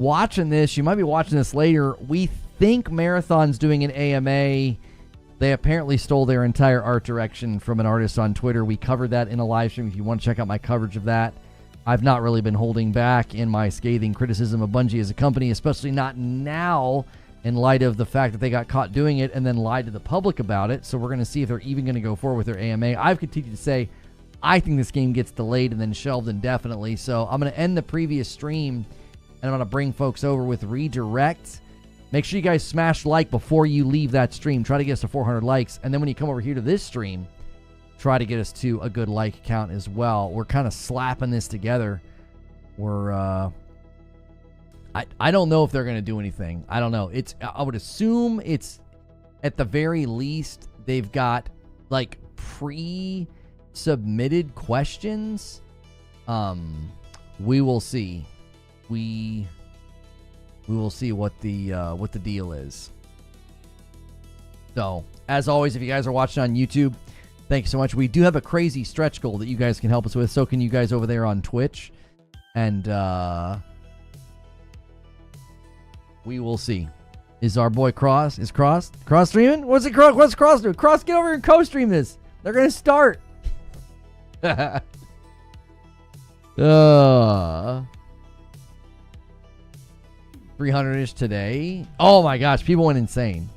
watching this, you might be watching this later. We think Marathon's doing an AMA. They apparently stole their entire art direction from an artist on Twitter. We covered that in a live stream if you want to check out my coverage of that. I've not really been holding back in my scathing criticism of Bungie as a company, especially not now in light of the fact that they got caught doing it and then lied to the public about it. So we're going to see if they're even going to go forward with their AMA. I've continued to say I think this game gets delayed and then shelved indefinitely. So I'm going to end the previous stream and I'm going to bring folks over with redirect. Make sure you guys smash like before you leave that stream. Try to get us to 400 likes. And then when you come over here to this stream, try to get us to a good like count as well. We're kind of slapping this together. We're, I don't know if they're going to do anything. I don't know. I would assume it's, at the very least, they've got, like, pre-submitted questions. We will see. We will see what the deal is. So, as always, if you guys are watching on YouTube, thanks so much. We do have a crazy stretch goal that you guys can help us with. So can you guys over there on Twitch. And we will see. Is our boy Cross streaming? What's Cross doing? Cross, get over here and co-stream this. They're going to start. 300-ish today. Oh my gosh, people went insane.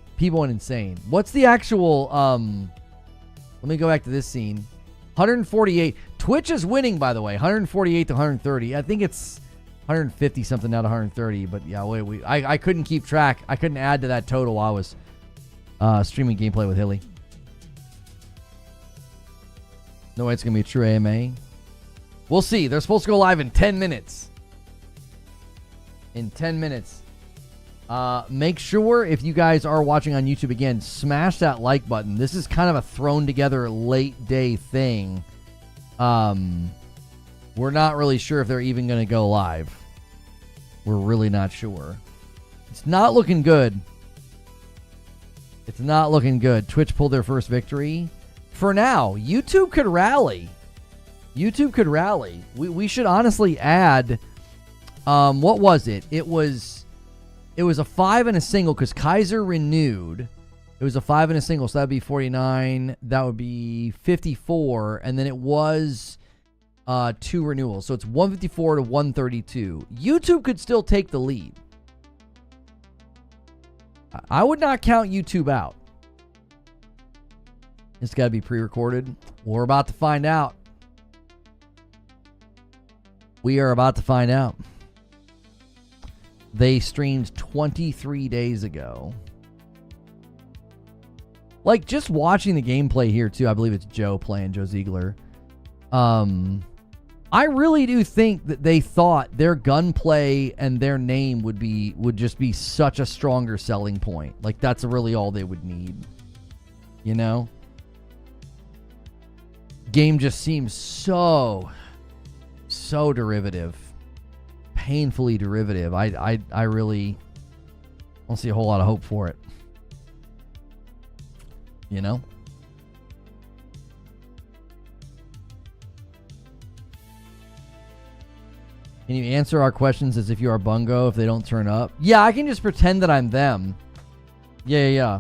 What's the actual, let me go back to this scene. 148. Twitch is winning, by the way. 148 to 130. I think it's 150 something now to 130. But yeah, I couldn't keep track. I couldn't add to that total while I was streaming gameplay with Hilly. No way it's going to be a true AMA. We'll see. They're supposed to go live in 10 minutes. Make sure, if you guys are watching on YouTube again, smash that like button. This is kind of a thrown together late day thing. We're not really sure if they're even going to go live. We're really not sure. It's not looking good. Twitch pulled their first victory. For now, YouTube could rally. We should honestly add, what was it? It was a 5 and a single because Kaiser renewed. It was a 5 and a single, so that would be 49. That would be 54. And then it was 2 renewals. So it's 154 to 132. YouTube could still take the lead. I would not count YouTube out. It's got to be pre-recorded. We're about to find out. They streamed 23 days ago. Like, just watching the gameplay here, too. I believe it's Joe Ziegler. I really do think that they thought their gunplay and their name would just be such a stronger selling point. Like, that's really all they would need. You know? Game just seems so derivative. Painfully derivative. I really don't see a whole lot of hope for it. You know? Can you answer our questions as if you are Bungo if they don't turn up? Yeah, I can just pretend that I'm them. Yeah.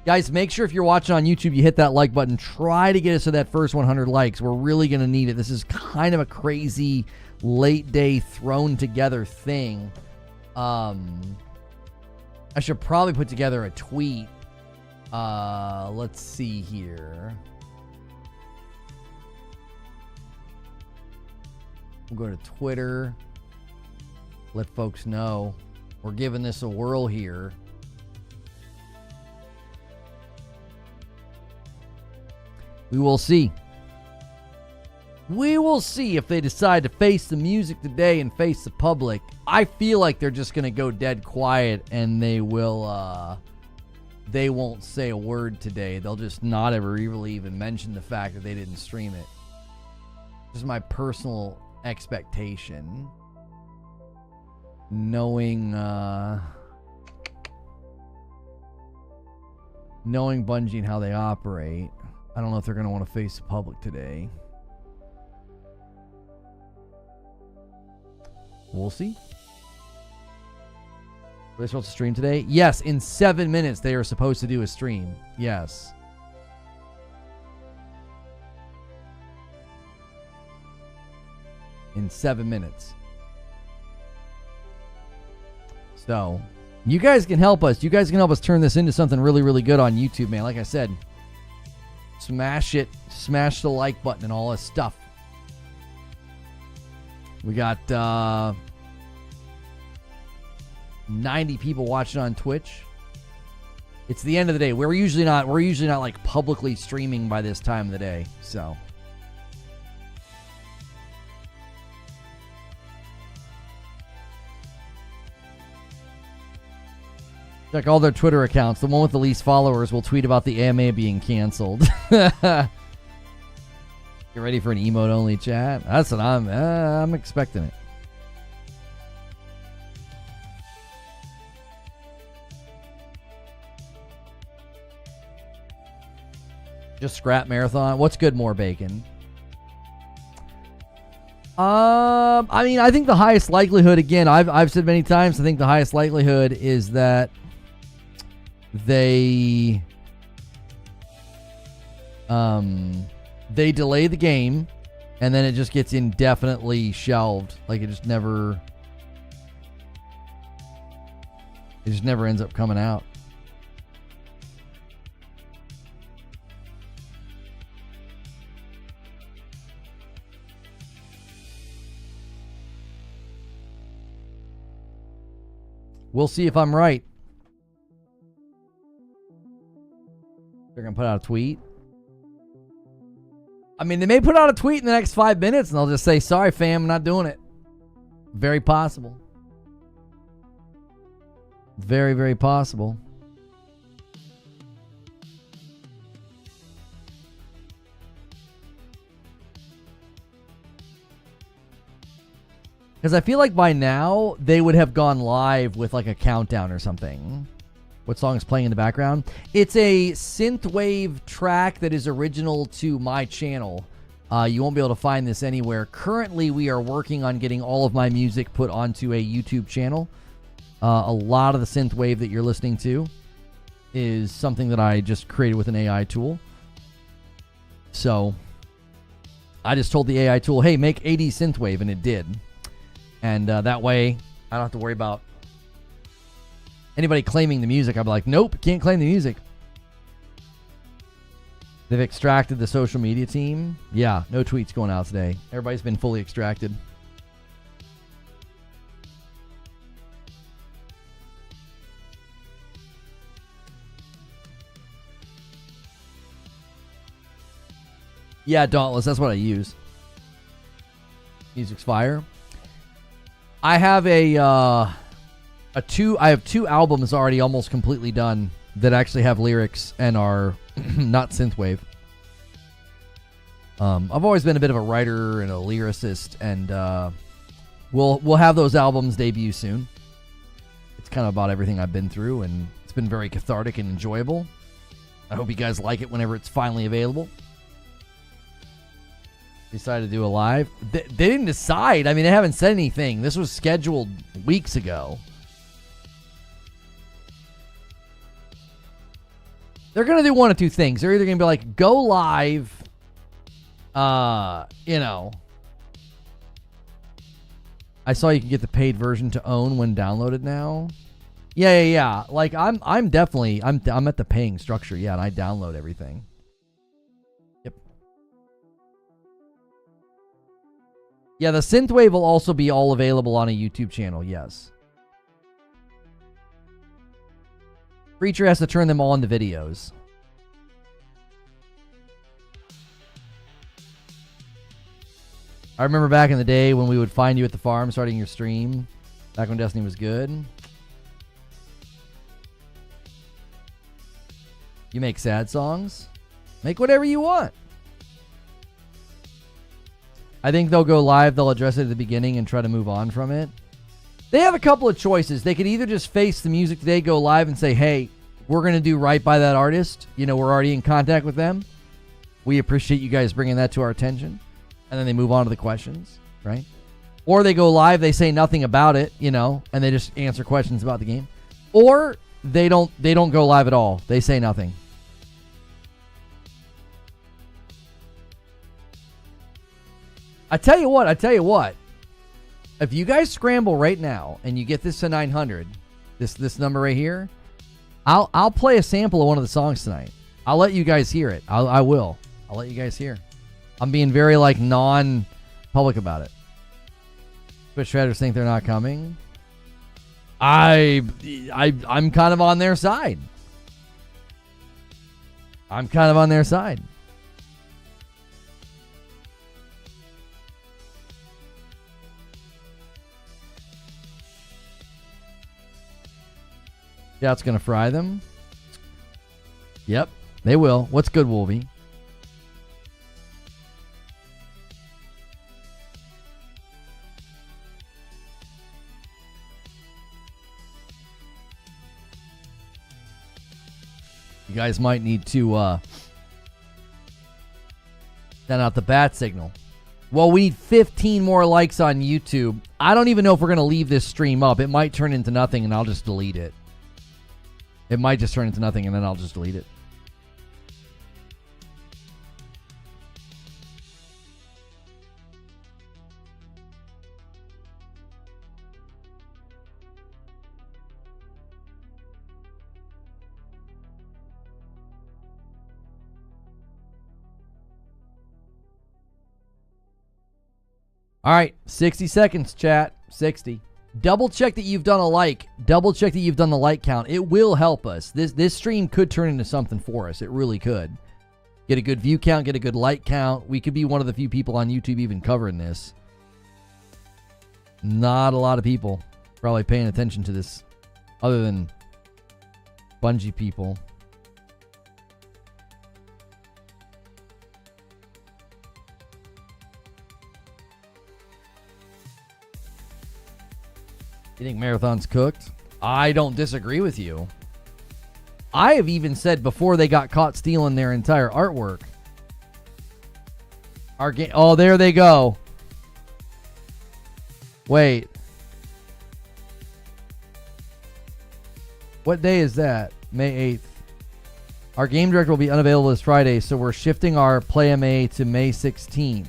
Guys, make sure if you're watching on YouTube, you hit that like button. Try to get us to that first 100 likes. We're really going to need it. This is kind of a crazy late day thrown together thing. I should probably put together a tweet. Let's see here. We'll go to Twitter. Let folks know we're giving this a whirl here. We will see. If they decide to face the music today and face the public. I feel like they're just going to go dead quiet and they won't say a word today. They'll just not ever really even mention the fact that they didn't stream it. This is my personal expectation. Knowing Bungie and how they operate. I don't know if they're going to want to face the public today. We'll see. Are they supposed to stream today? Yes, in 7 minutes they are supposed to do a stream. Yes. In 7 minutes. So, you guys can help us. You guys can help us turn this into something really, really good on YouTube, man. Like I said, smash it. Smash the like button and all this stuff. We got 90 people watching on Twitch. It's the end of the day. We're usually not like publicly streaming by this time of the day. So check all their Twitter accounts. The one with the least followers will tweet about the AMA being canceled. Get ready for an emote-only chat. That's what I'm expecting it. Just scrap Marathon. What's good, more bacon? I mean, I think the highest likelihood, again, I've said many times, I think the highest likelihood is that they delay the game and then it just gets indefinitely shelved. Like it just never ends up coming out. We'll see if I'm right. They're going to put out a tweet. I mean, they may put out a tweet in the next 5 minutes and they'll just say, sorry, fam, I'm not doing it. Very possible. Very, very possible. Because I feel like by now, they would have gone live with like a countdown or something. What song is playing in the background? It's a synthwave track that is original to my channel. You won't be able to find this anywhere. Currently, we are working on getting all of my music put onto a YouTube channel. A lot of the synthwave that you're listening to is something that I just created with an AI tool. So, I just told the AI tool, hey, make 80s synthwave, and it did. And that way, I don't have to worry about anybody claiming the music. I'll be like, nope, can't claim the music. They've extracted the social media team. Yeah, no tweets going out today. Everybody's been fully extracted. Yeah, Dauntless, that's what I use. Music's fire. I have I have two albums already almost completely done that actually have lyrics and are not synthwave. I've always been a bit of a writer and a lyricist, and we'll have those albums debut soon. It's kind of about everything I've been through, and it's been very cathartic and enjoyable. I hope you guys like it whenever it's finally available. Decided to do a live. They didn't decide. I mean, they haven't said anything. This was scheduled weeks ago. They're going to do one of two things. They're either going to be like, go live, I saw you can get the paid version to own when downloaded now. Yeah. Like, I'm at the paying structure, yeah, and I download everything. Yeah, the synthwave will also be all available on a YouTube channel, yes. Preacher has to turn them all into videos. I remember back in the day when we would find you at the farm starting your stream, back when Destiny was good. You make sad songs? Make whatever you want. I think they'll go live, they'll address it at the beginning and try to move on from it. They have a couple of choices. They could either just face the music today, go live and say, hey, we're going to do right by that artist. You know, we're already in contact with them. We appreciate you guys bringing that to our attention. And then they move on to the questions, right? Or they go live, they say nothing about it, you know, and they just answer questions about the game. Or they don't go live at all. They say nothing. I tell you what. If you guys scramble right now and you get this to 900, this number right here, I'll play a sample of one of the songs tonight. I'll let you guys hear it. I will. I'll let you guys hear. I'm being very like non-public about it. Twitch traders think they're not coming. I'm kind of on their side. I'm kind of on their side. Yeah, it's going to fry them. Yep, they will. What's good, Wolvie? You guys might need to send out the bat signal. Well, we need 15 more likes on YouTube. I don't even know if we're going to leave this stream up. It might turn into nothing, and I'll just delete it. It might just turn into nothing, and then I'll just delete it. All right, 60 seconds, chat. 60. Double check that you've done a like. Double check that you've done the like count. It will help us. This stream could turn into something for us. It really could. Get a good view count, get a good like count. We could be one of the few people on YouTube even covering this. Not a lot of people probably paying attention to this other than Bungie people. You think Marathon's cooked? I don't disagree with you. I have even said before they got caught stealing their entire artwork. Our game. Oh, there they go. Wait. What day is that? May 8th. Our game director will be unavailable this Friday, so we're shifting our Play MA to May 16th.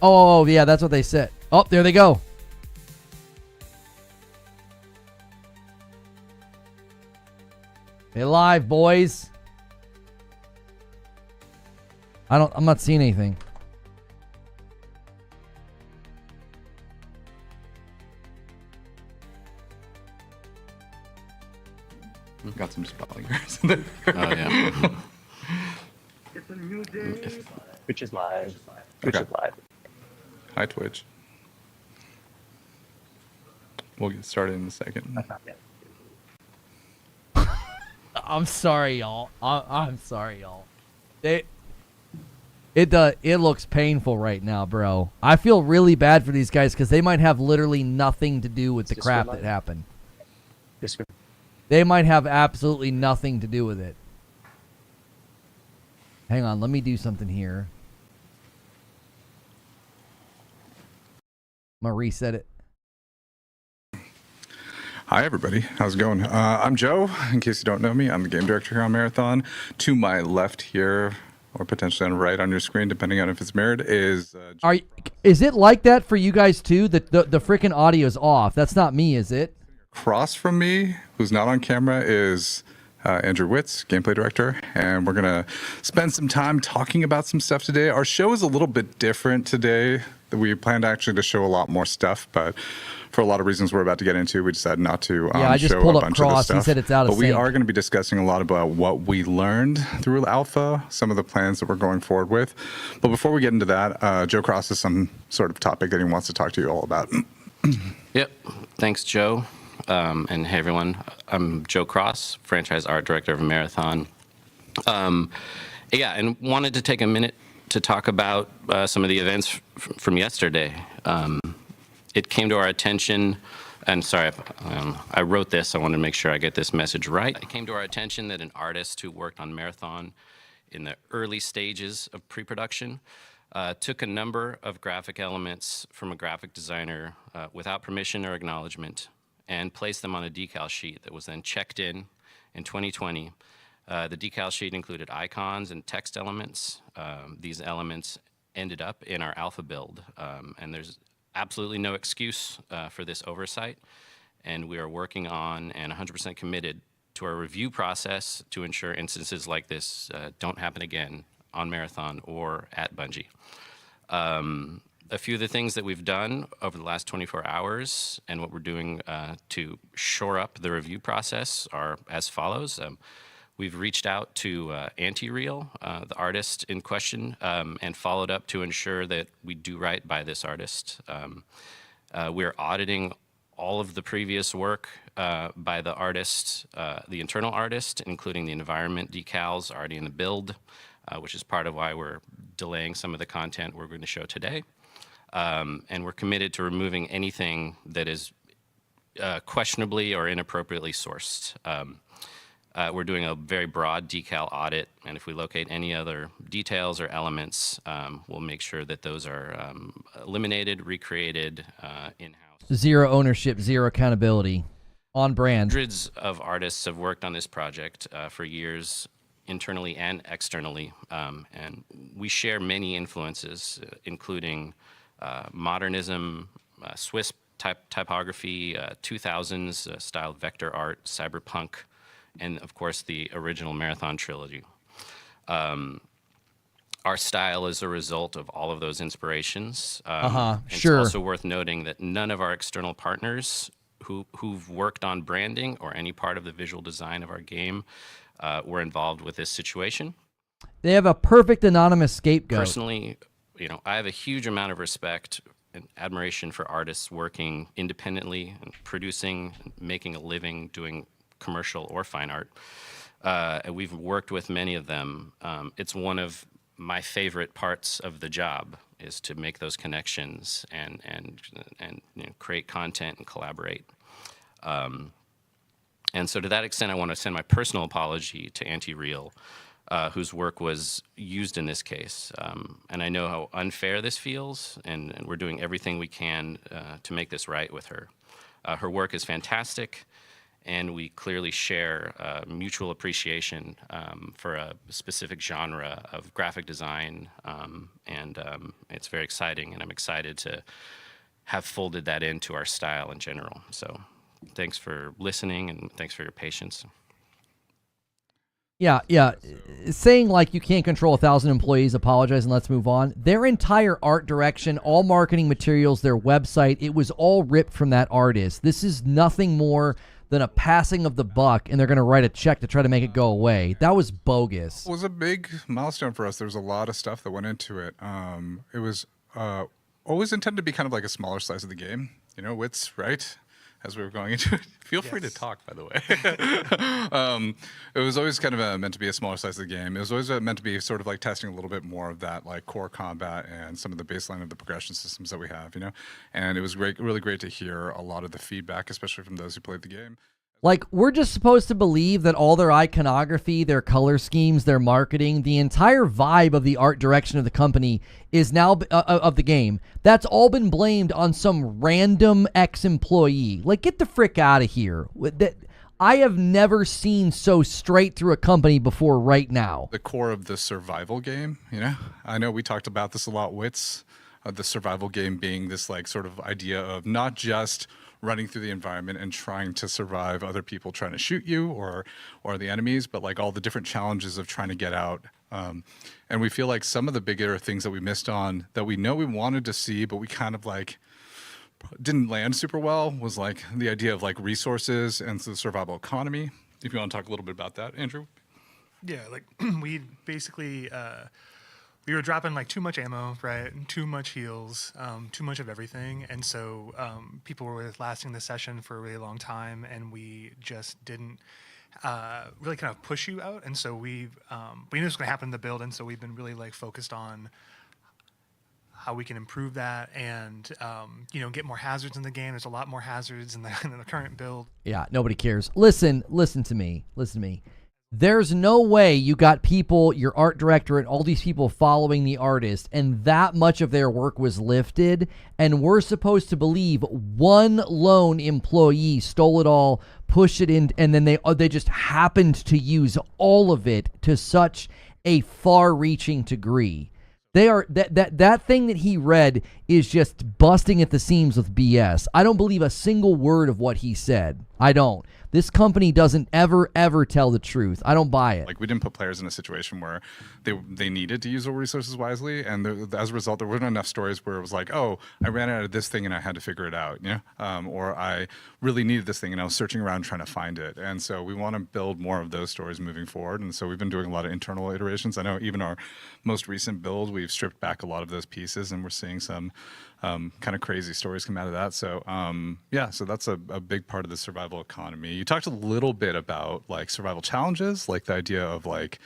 Oh, yeah, that's what they said. Oh, there they go. They live, boys. I'm not seeing anything. Got some spelling errors in there. Oh, yeah. It's a new day. Twitch is live. Twitch is live. Hi, Twitch. We'll get started in a second. That's not yet. I'm sorry, y'all. I'm sorry, y'all. It looks painful right now, bro. I feel really bad for these guys because they might have literally nothing to do with the crap that happened. They might have absolutely nothing to do with it. Hang on, let me do something here. I'm gonna reset it. Hi, everybody. How's it going? I'm Joe. In case you don't know me, I'm the game director here on Marathon. To my left here, or potentially on the right on your screen, depending on if it's mirrored, is... is it like that for you guys, too? The freaking audio's off. That's not me, is it? Across from me, who's not on camera, is Andrew Witz, gameplay director. And we're going to spend some time talking about some stuff today. Our show is a little bit different today. We planned actually to show a lot more stuff, but... for a lot of reasons we're about to get into, we decided not to I just show pulled a up bunch Cross. of this stuff. He said it's out of But we sync. are going to be discussing a lot about what we learned through Alpha, some of the plans that we're going forward with. But before we get into that, Joe Cross has some sort of topic that he wants to talk to you all about. Yep. Thanks, Joe. And hey, everyone. I'm Joe Cross, franchise art director of Marathon. And wanted to take a minute to talk about some of the events from yesterday. It came to our attention, and sorry, I wrote this. I wanted to make sure I get this message right. It came to our attention that an artist who worked on Marathon in the early stages of pre-production took a number of graphic elements from a graphic designer without permission or acknowledgement and placed them on a decal sheet that was then checked in 2020. The decal sheet included icons and text elements. These elements ended up in our alpha build, and there's absolutely no excuse for this oversight. And we are working on and 100% committed to our review process to ensure instances like this don't happen again on Marathon or at Bungie. A few of the things that we've done over the last 24 hours and what we're doing to shore up the review process are as follows. We've reached out to Anti-Real, the artist in question, and followed up to ensure that we do right by this artist. We're auditing all of the previous work by the artist, the internal artist, including the environment decals already in the build, which is part of why we're delaying some of the content we're going to show today. And we're committed to removing anything that is questionably or inappropriately sourced. We're doing a very broad decal audit, and if we locate any other details or elements, we'll make sure that those are eliminated, recreated in-house. Zero ownership, zero accountability. On brand. Hundreds of artists have worked on this project for years, internally and externally, and we share many influences, including modernism, Swiss typography, 2000s style vector art, cyberpunk, and of course the original Marathon trilogy. Our style is a result of all of those inspirations. Sure. It's also worth noting that none of our external partners who've worked on branding or any part of the visual design of our game were involved with this situation. They have a perfect anonymous scapegoat. Personally, I have a huge amount of respect and admiration for artists working independently and producing, and making a living doing commercial or fine art. And we've worked with many of them. It's one of my favorite parts of the job is to make those connections and create content and collaborate. And so to that extent, I want to send my personal apology to Anti-Real, whose work was used in this case. And I know how unfair this feels, and we're doing everything we can to make this right with her. Her work is fantastic, and we clearly share mutual appreciation for a specific genre of graphic design, and it's very exciting, and I'm excited to have folded that into our style in general. So thanks for listening, and thanks for your patience. Yeah. Saying like you can't control 1,000 employees, apologize and let's move on. Their entire art direction, all marketing materials, their website, it was all ripped from that artist. This is nothing more than a passing of the buck, and they're going to write a check to try to make it go away. That was bogus. It was a big milestone for us. There was a lot of stuff that went into it. It was always intended to be kind of like a smaller slice of the game. Wits, right? As we were going into it. Feel free to talk, by the way. It was always kind of meant to be a smaller slice of the game. It was always meant to be sort of like testing a little bit more of that like core combat and some of the baseline of the progression systems that we have, And it was really great to hear a lot of the feedback, especially from those who played the game. Like, we're just supposed to believe that all their iconography, their color schemes, their marketing, the entire vibe of the art direction of the company is now, of the game, that's all been blamed on some random ex-employee. Like, get the frick out of here. I have never seen so straight through a company before right now. The core of the survival game, I know we talked about this a lot, Wits, the survival game being this like sort of idea of not just running through the environment and trying to survive other people trying to shoot you or the enemies, but like all the different challenges of trying to get out. And we feel like some of the bigger things that we missed on that we know we wanted to see, but we kind of like didn't land super well was like the idea of like resources and the survival economy. If you want to talk a little bit about that, Andrew. Yeah, like we basically we were dropping like too much ammo, right? Too much heals, too much of everything. And so people were lasting the session for a really long time, and we just didn't really kind of push you out. And so we knew it was going to happen in the build, and so we've been really like focused on how we can improve that and get more hazards in the game. There's a lot more hazards in the current build. Yeah, nobody cares. Listen to me. There's no way you got people, your art director and all these people following the artist, and that much of their work was lifted, and we're supposed to believe one lone employee stole it all, pushed it in, and then they just happened to use all of it to such a far-reaching degree. They are that thing that he read is just busting at the seams with BS. I don't believe a single word of what he said. I don't. This company doesn't ever tell the truth. I don't buy it. Like, we didn't put players in a situation where they needed to use their resources wisely, and as a result, there weren't enough stories where it was like, oh, I ran out of this thing and I had to figure it out, or I really needed this thing and I was searching around trying to find it. And so we want to build more of those stories moving forward. And so we've been doing a lot of internal iterations. I know even our most recent build, we've stripped back a lot of those pieces, and we're seeing some kind of crazy stories come out of that. So so that's a big part of the survival economy. You talked a little bit about like survival challenges, like the idea of like,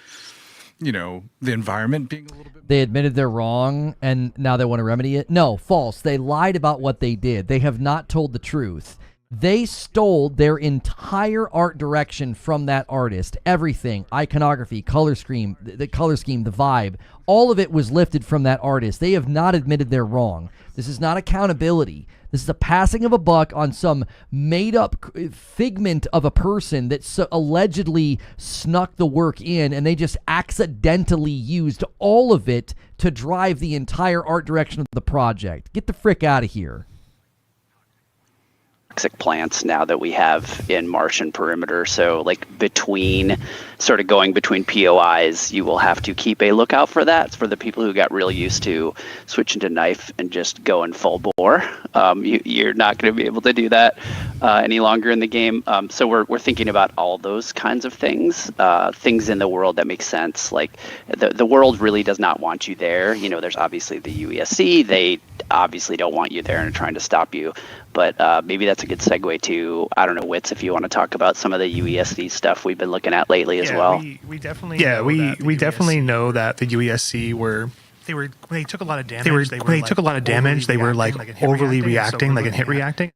the environment being a little bit. They admitted they're wrong and now they want to remedy it. No, false. They lied about what they did. They have not told the truth. They stole their entire art direction from that artist. Everything, iconography, color scheme, the vibe, all of it was lifted from that artist. They have not admitted they're wrong. This is not accountability. This is a passing of a buck on some made-up figment of a person that allegedly snuck the work in, and they just accidentally used all of it to drive the entire art direction of the project. Get the frick out of here. Toxic plants now that we have in Martian perimeter. So like going between POIs, you will have to keep a lookout for that. It's for the people who got real used to switching to knife and just going full bore. You're not going to be able to do that any longer in the game. So we're thinking about all those kinds of things in the world that make sense. Like the world really does not want you there. There's obviously the UESC. They obviously don't want you there and are trying to stop you. But maybe that's a good segue to, I don't know, Wits, if you want to talk about some of the UESC stuff we've been looking at lately as well. We definitely know that the UESC they took a lot of damage. They were like overly reacting, like in hit reacting.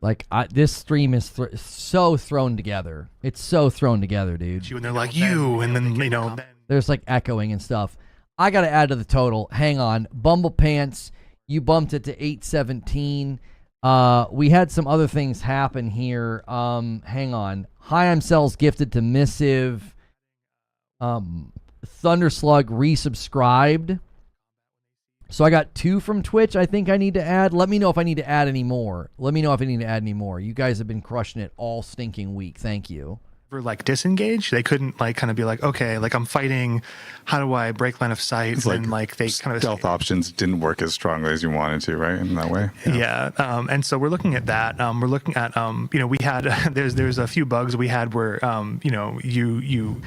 Like, this stream is so thrown together. It's so thrown together, dude. And they're like, and then, there's like echoing and stuff. I got to add to the total. Hang on. Bumble Pants, you bumped it to 817. We had some other things happen here. Hang on. Hi, I'm Cells gifted to Missive. Thunderslug resubscribed. So I got 2 from Twitch I think I need to add. Let me know if I need to add any more. You guys have been crushing it all stinking week. Thank you. Were like disengaged. They couldn't like kind of be like, okay, like I'm fighting. How do I break line of sight? It's and like they kind of stealth options didn't work as strongly as you wanted to, right? In that way. Yeah. And so we're looking at that. We're looking at we had there's a few bugs we had where you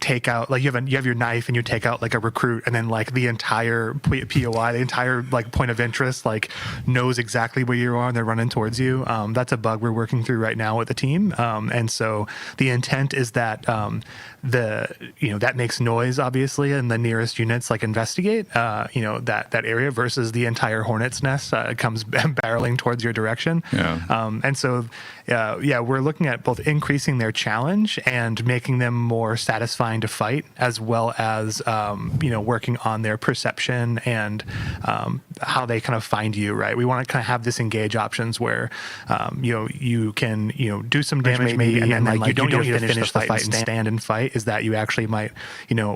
take out, like you have your knife and you take out like a recruit, and then like the entire POI, the entire like point of interest, like knows exactly where you are and they're running towards you. That's a bug we're working through right now with the team. And so the intent is that that makes noise obviously, and the nearest units like investigate that area versus the entire hornet's nest comes barreling towards your direction. And so we're looking at both increasing their challenge and making them more satisfying to fight, as well as working on their perception and how they kind of find you. Right, we want to kind of have this engage options where you can do some damage maybe, and then like you don't need to finish the fight and stand and fight. Is that you actually might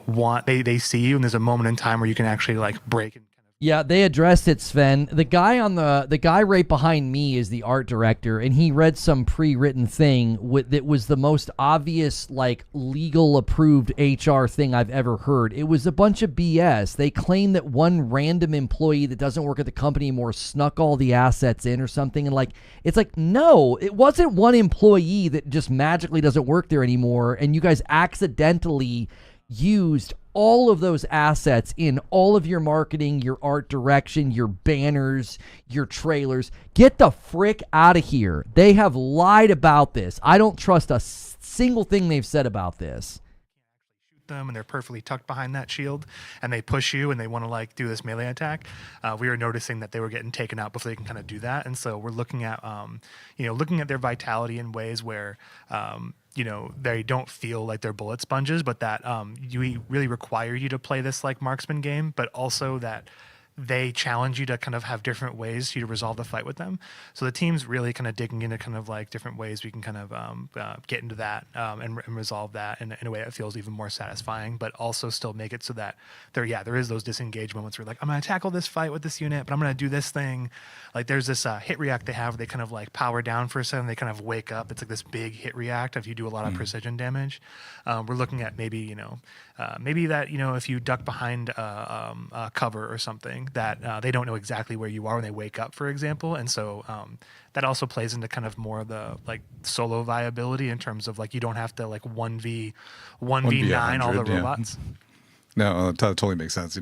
want they see you, and there's a moment in time where you can actually like break. Yeah, they addressed it, Sven. The guy right behind me is the art director, and he read some pre-written thing that was the most obvious, like, legal approved HR thing I've ever heard. It was a bunch of BS. They claim that one random employee that doesn't work at the company anymore snuck all the assets in or something, and like, it's like, no, it wasn't one employee that just magically doesn't work there anymore, and you guys accidentally used all of those assets in all of your marketing, your art direction, your banners, your trailers. Get the frick out of here. They have lied about this. I don't trust a single thing they've said about this. them and they're perfectly tucked behind that shield and they push you and they want to like do this melee attack, we were noticing that they were getting taken out before they can kind of do that. And so we're looking at looking at their vitality in ways where they don't feel like they're bullet sponges, but that we really require you to play this like marksman game, but also that they challenge you to kind of have different ways for you to resolve the fight with them. So the team's really kind of digging into kind of like different ways we can kind of get into that and resolve that in a way that feels even more satisfying, but also still make it so that there is those disengage moments where like, I'm going to tackle this fight with this unit, but I'm going to do this thing. Like there's this hit react they have where they kind of like power down for a second, they kind of wake up. It's like this big hit react if you do a lot of precision damage. We're looking at maybe that, if you duck behind a cover or something, that they don't know exactly where you are when they wake up, for example. And so that also plays into kind of more of the like solo viability in terms of like you don't have to like 1v9 all the robots. No, that totally makes sense.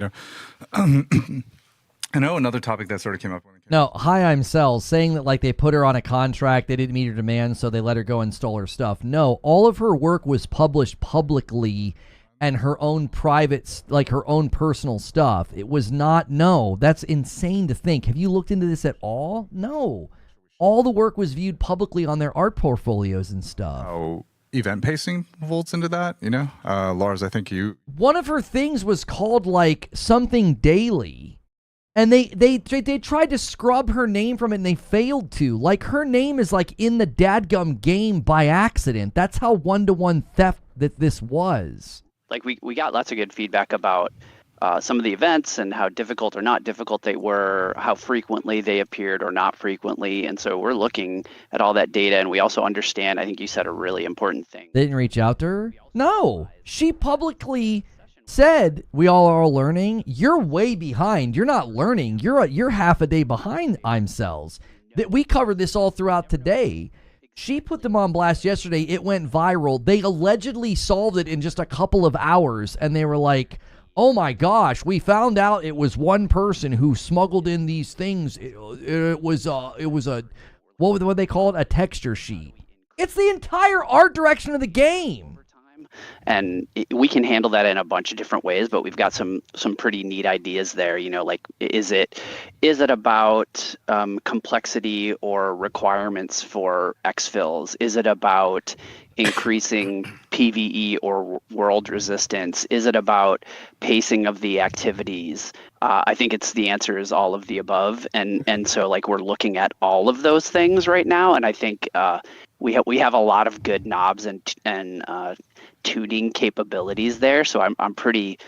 I know another topic that sort of came up. No, hi, I'm Cells, saying that like they put her on a contract, they didn't meet her demands, so they let her go install her stuff. No, all of her work was published publicly and her own private, like her own personal stuff. It was not, no, that's insane to think. Have you looked into this at all? No. All the work was viewed publicly on their art portfolios and stuff. Oh, event pacing folds into that, Lars, I think you... One of her things was called like something daily. And they tried to scrub her name from it, and they failed to. Like, her name is, like, in the dadgum game by accident. That's how one-to-one theft that this was. Like, we got lots of good feedback about some of the events and how difficult or not difficult they were, how frequently they appeared or not frequently. And so we're looking at all that data, and we also understand, I think you said a really important thing. They didn't reach out to her? No. She publicly said, we all are learning. You're way behind. You're not learning. You're half a day behind, I'm Cells. That we covered this all throughout today. She put them on blast yesterday. It went viral. They allegedly solved it in just a couple of hours, and they were like, oh my gosh, we found out it was one person who smuggled in these things. It was a what would they call it? A texture sheet. It's the entire art direction of the game. And we can handle that in a bunch of different ways, but we've got some pretty neat ideas there. Like, is it about complexity or requirements for exfils? Is it about increasing PVE or world resistance? Is it about pacing of the activities? I think the answer is all of the above, and so like we're looking at all of those things right now, and I think we have a lot of good knobs and tuning capabilities there. So I'm pretty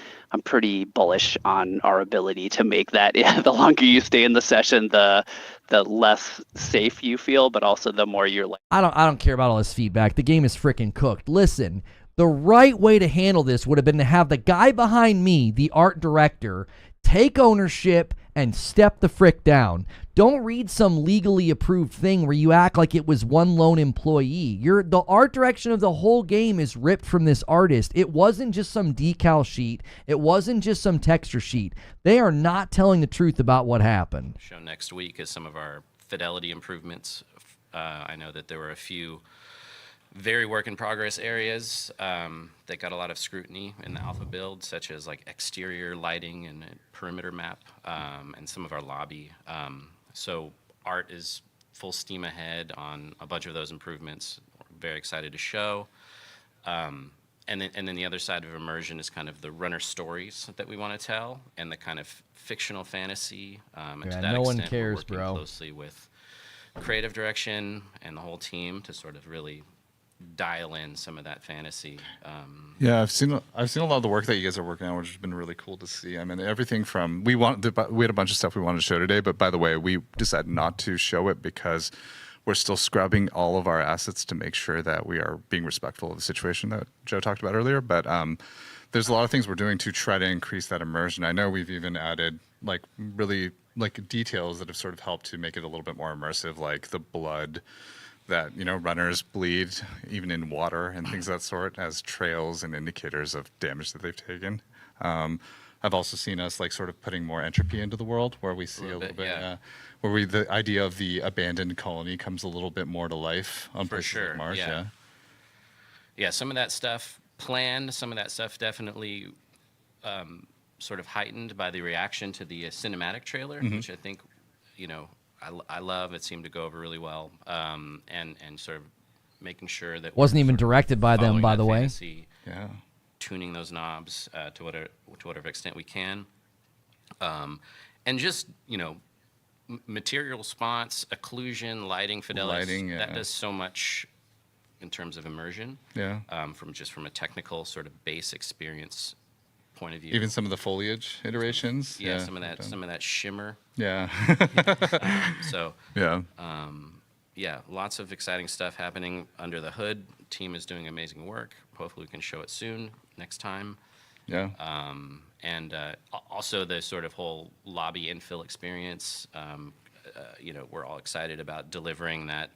bullish on our ability to make that. The longer you stay in the session, the less safe you feel, but also the more you're like. I don't care about all this feedback. The game is freaking cooked. Listen, the right way to handle this would have been to have the guy behind me, the art director, take ownership and step the frick down. Don't read some legally approved thing where you act like it was one lone employee. The art direction of the whole game is ripped from this artist. It wasn't just some decal sheet. It wasn't just some texture sheet. They are not telling the truth about what happened. Show next week is some of our fidelity improvements. I know that there were a few very work in progress areas that got a lot of scrutiny in the alpha build, such as like exterior lighting and perimeter map, and some of our lobby. So art is full steam ahead on a bunch of those improvements. We're very excited to show. And then the other side of immersion is kind of the runner stories that we want to tell, and the kind of fictional fantasy. And to that no one extent, cares, we're working bro. closely with creative direction and the whole team to sort of really dial in some of that fantasy. Yeah, I've seen a lot of the work that you guys are working on, which has been really cool to see. I mean, everything from we had a bunch of stuff we wanted to show today, but by the way, we decided not to show it because we're still scrubbing all of our assets to make sure that we are being respectful of the situation that Joe talked about earlier. But there's a lot of things we're doing to try to increase that immersion. I know we've even added like really like details that have sort of helped to make it a little bit more immersive, like the blood that runners bleed even in water and things of that sort as trails and indicators of damage that they've taken. I've also seen us like sort of putting more entropy into the world, where we see a little bit yeah. where the idea of the abandoned colony comes a little bit more to life on For places sure, like Mars. yeah. Some of that stuff planned. Some of that stuff definitely sort of heightened by the reaction to the cinematic trailer, which I think, I love. It seemed to go over really well, and sort of making sure that Wasn't even directed by them, by the way. Fantasy, tuning those knobs to whatever extent we can, and just material response, occlusion, lighting, fidelity. That does so much in terms of immersion. From a technical sort of base experience point of view. Even some of the foliage iterations. Some of that shimmer. Lots of exciting stuff happening under the hood. Team is doing amazing work. Hopefully we can show it soon next time. And also the sort of whole lobby infill experience. We're all excited about delivering that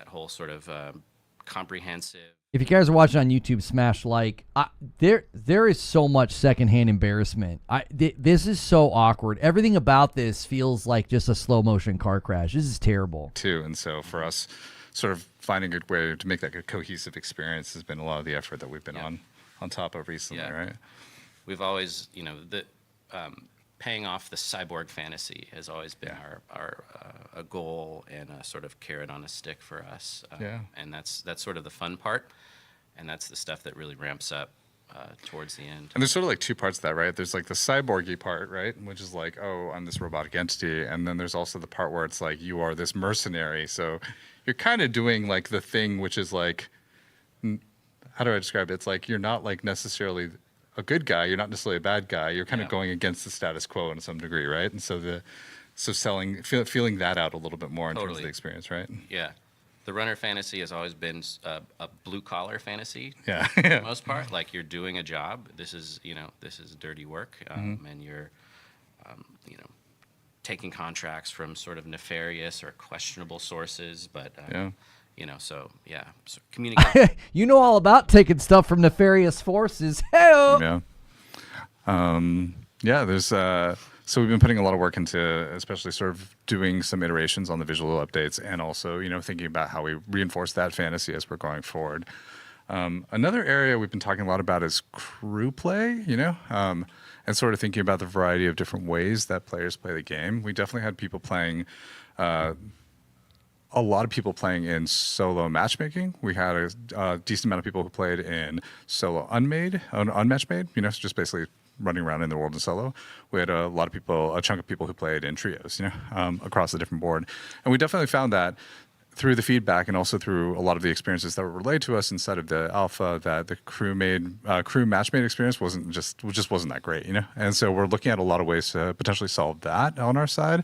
whole sort of comprehensive. If you guys are watching on YouTube, smash like. There is so much secondhand embarrassment. This is so awkward. Everything about this feels like just a slow motion car crash. This is terrible. Too, and so for us, sort of finding a good way to make that a cohesive experience has been a lot of the effort that we've been on top of recently, right? We've always, paying off the cyborg fantasy has always been our a goal and a sort of carrot on a stick for us. And that's sort of the fun part, and that's the stuff that really ramps up towards the end. And there's sort of like two parts to that, right? There's like the cyborgy part, right? Which is like, oh, I'm this robotic entity. And then there's also the part where it's like, you are this mercenary. So you're kind of doing like the thing, which is like, how do I describe it? It's like, you're not like necessarily a good guy. You're not necessarily a bad guy. You're kind of going against the status quo in some degree, right? And so feeling that out a little bit more in terms of the experience, right? Yeah. The runner fantasy has always been a blue collar fantasy. For the most part. Like, you're doing a job. This is dirty work. And you're, taking contracts from sort of nefarious or questionable sources. But, so communicate. You know all about taking stuff from nefarious forces. Hell. There's so we've been putting a lot of work into especially sort of doing some iterations on the visual updates, and also thinking about how we reinforce that fantasy as we're going forward. Another area we've been talking a lot about is crew play, and sort of thinking about the variety of different ways that players play the game. We definitely had people playing a lot of people playing in solo matchmaking. We had a decent amount of people who played in solo unmatched made, so just basically running around in the world in solo. We had a chunk of people who played in trios, across the different board. And we definitely found that through the feedback and also through a lot of the experiences that were relayed to us inside of the alpha, that the crew matchmade experience just wasn't that great, And so we're looking at a lot of ways to potentially solve that on our side.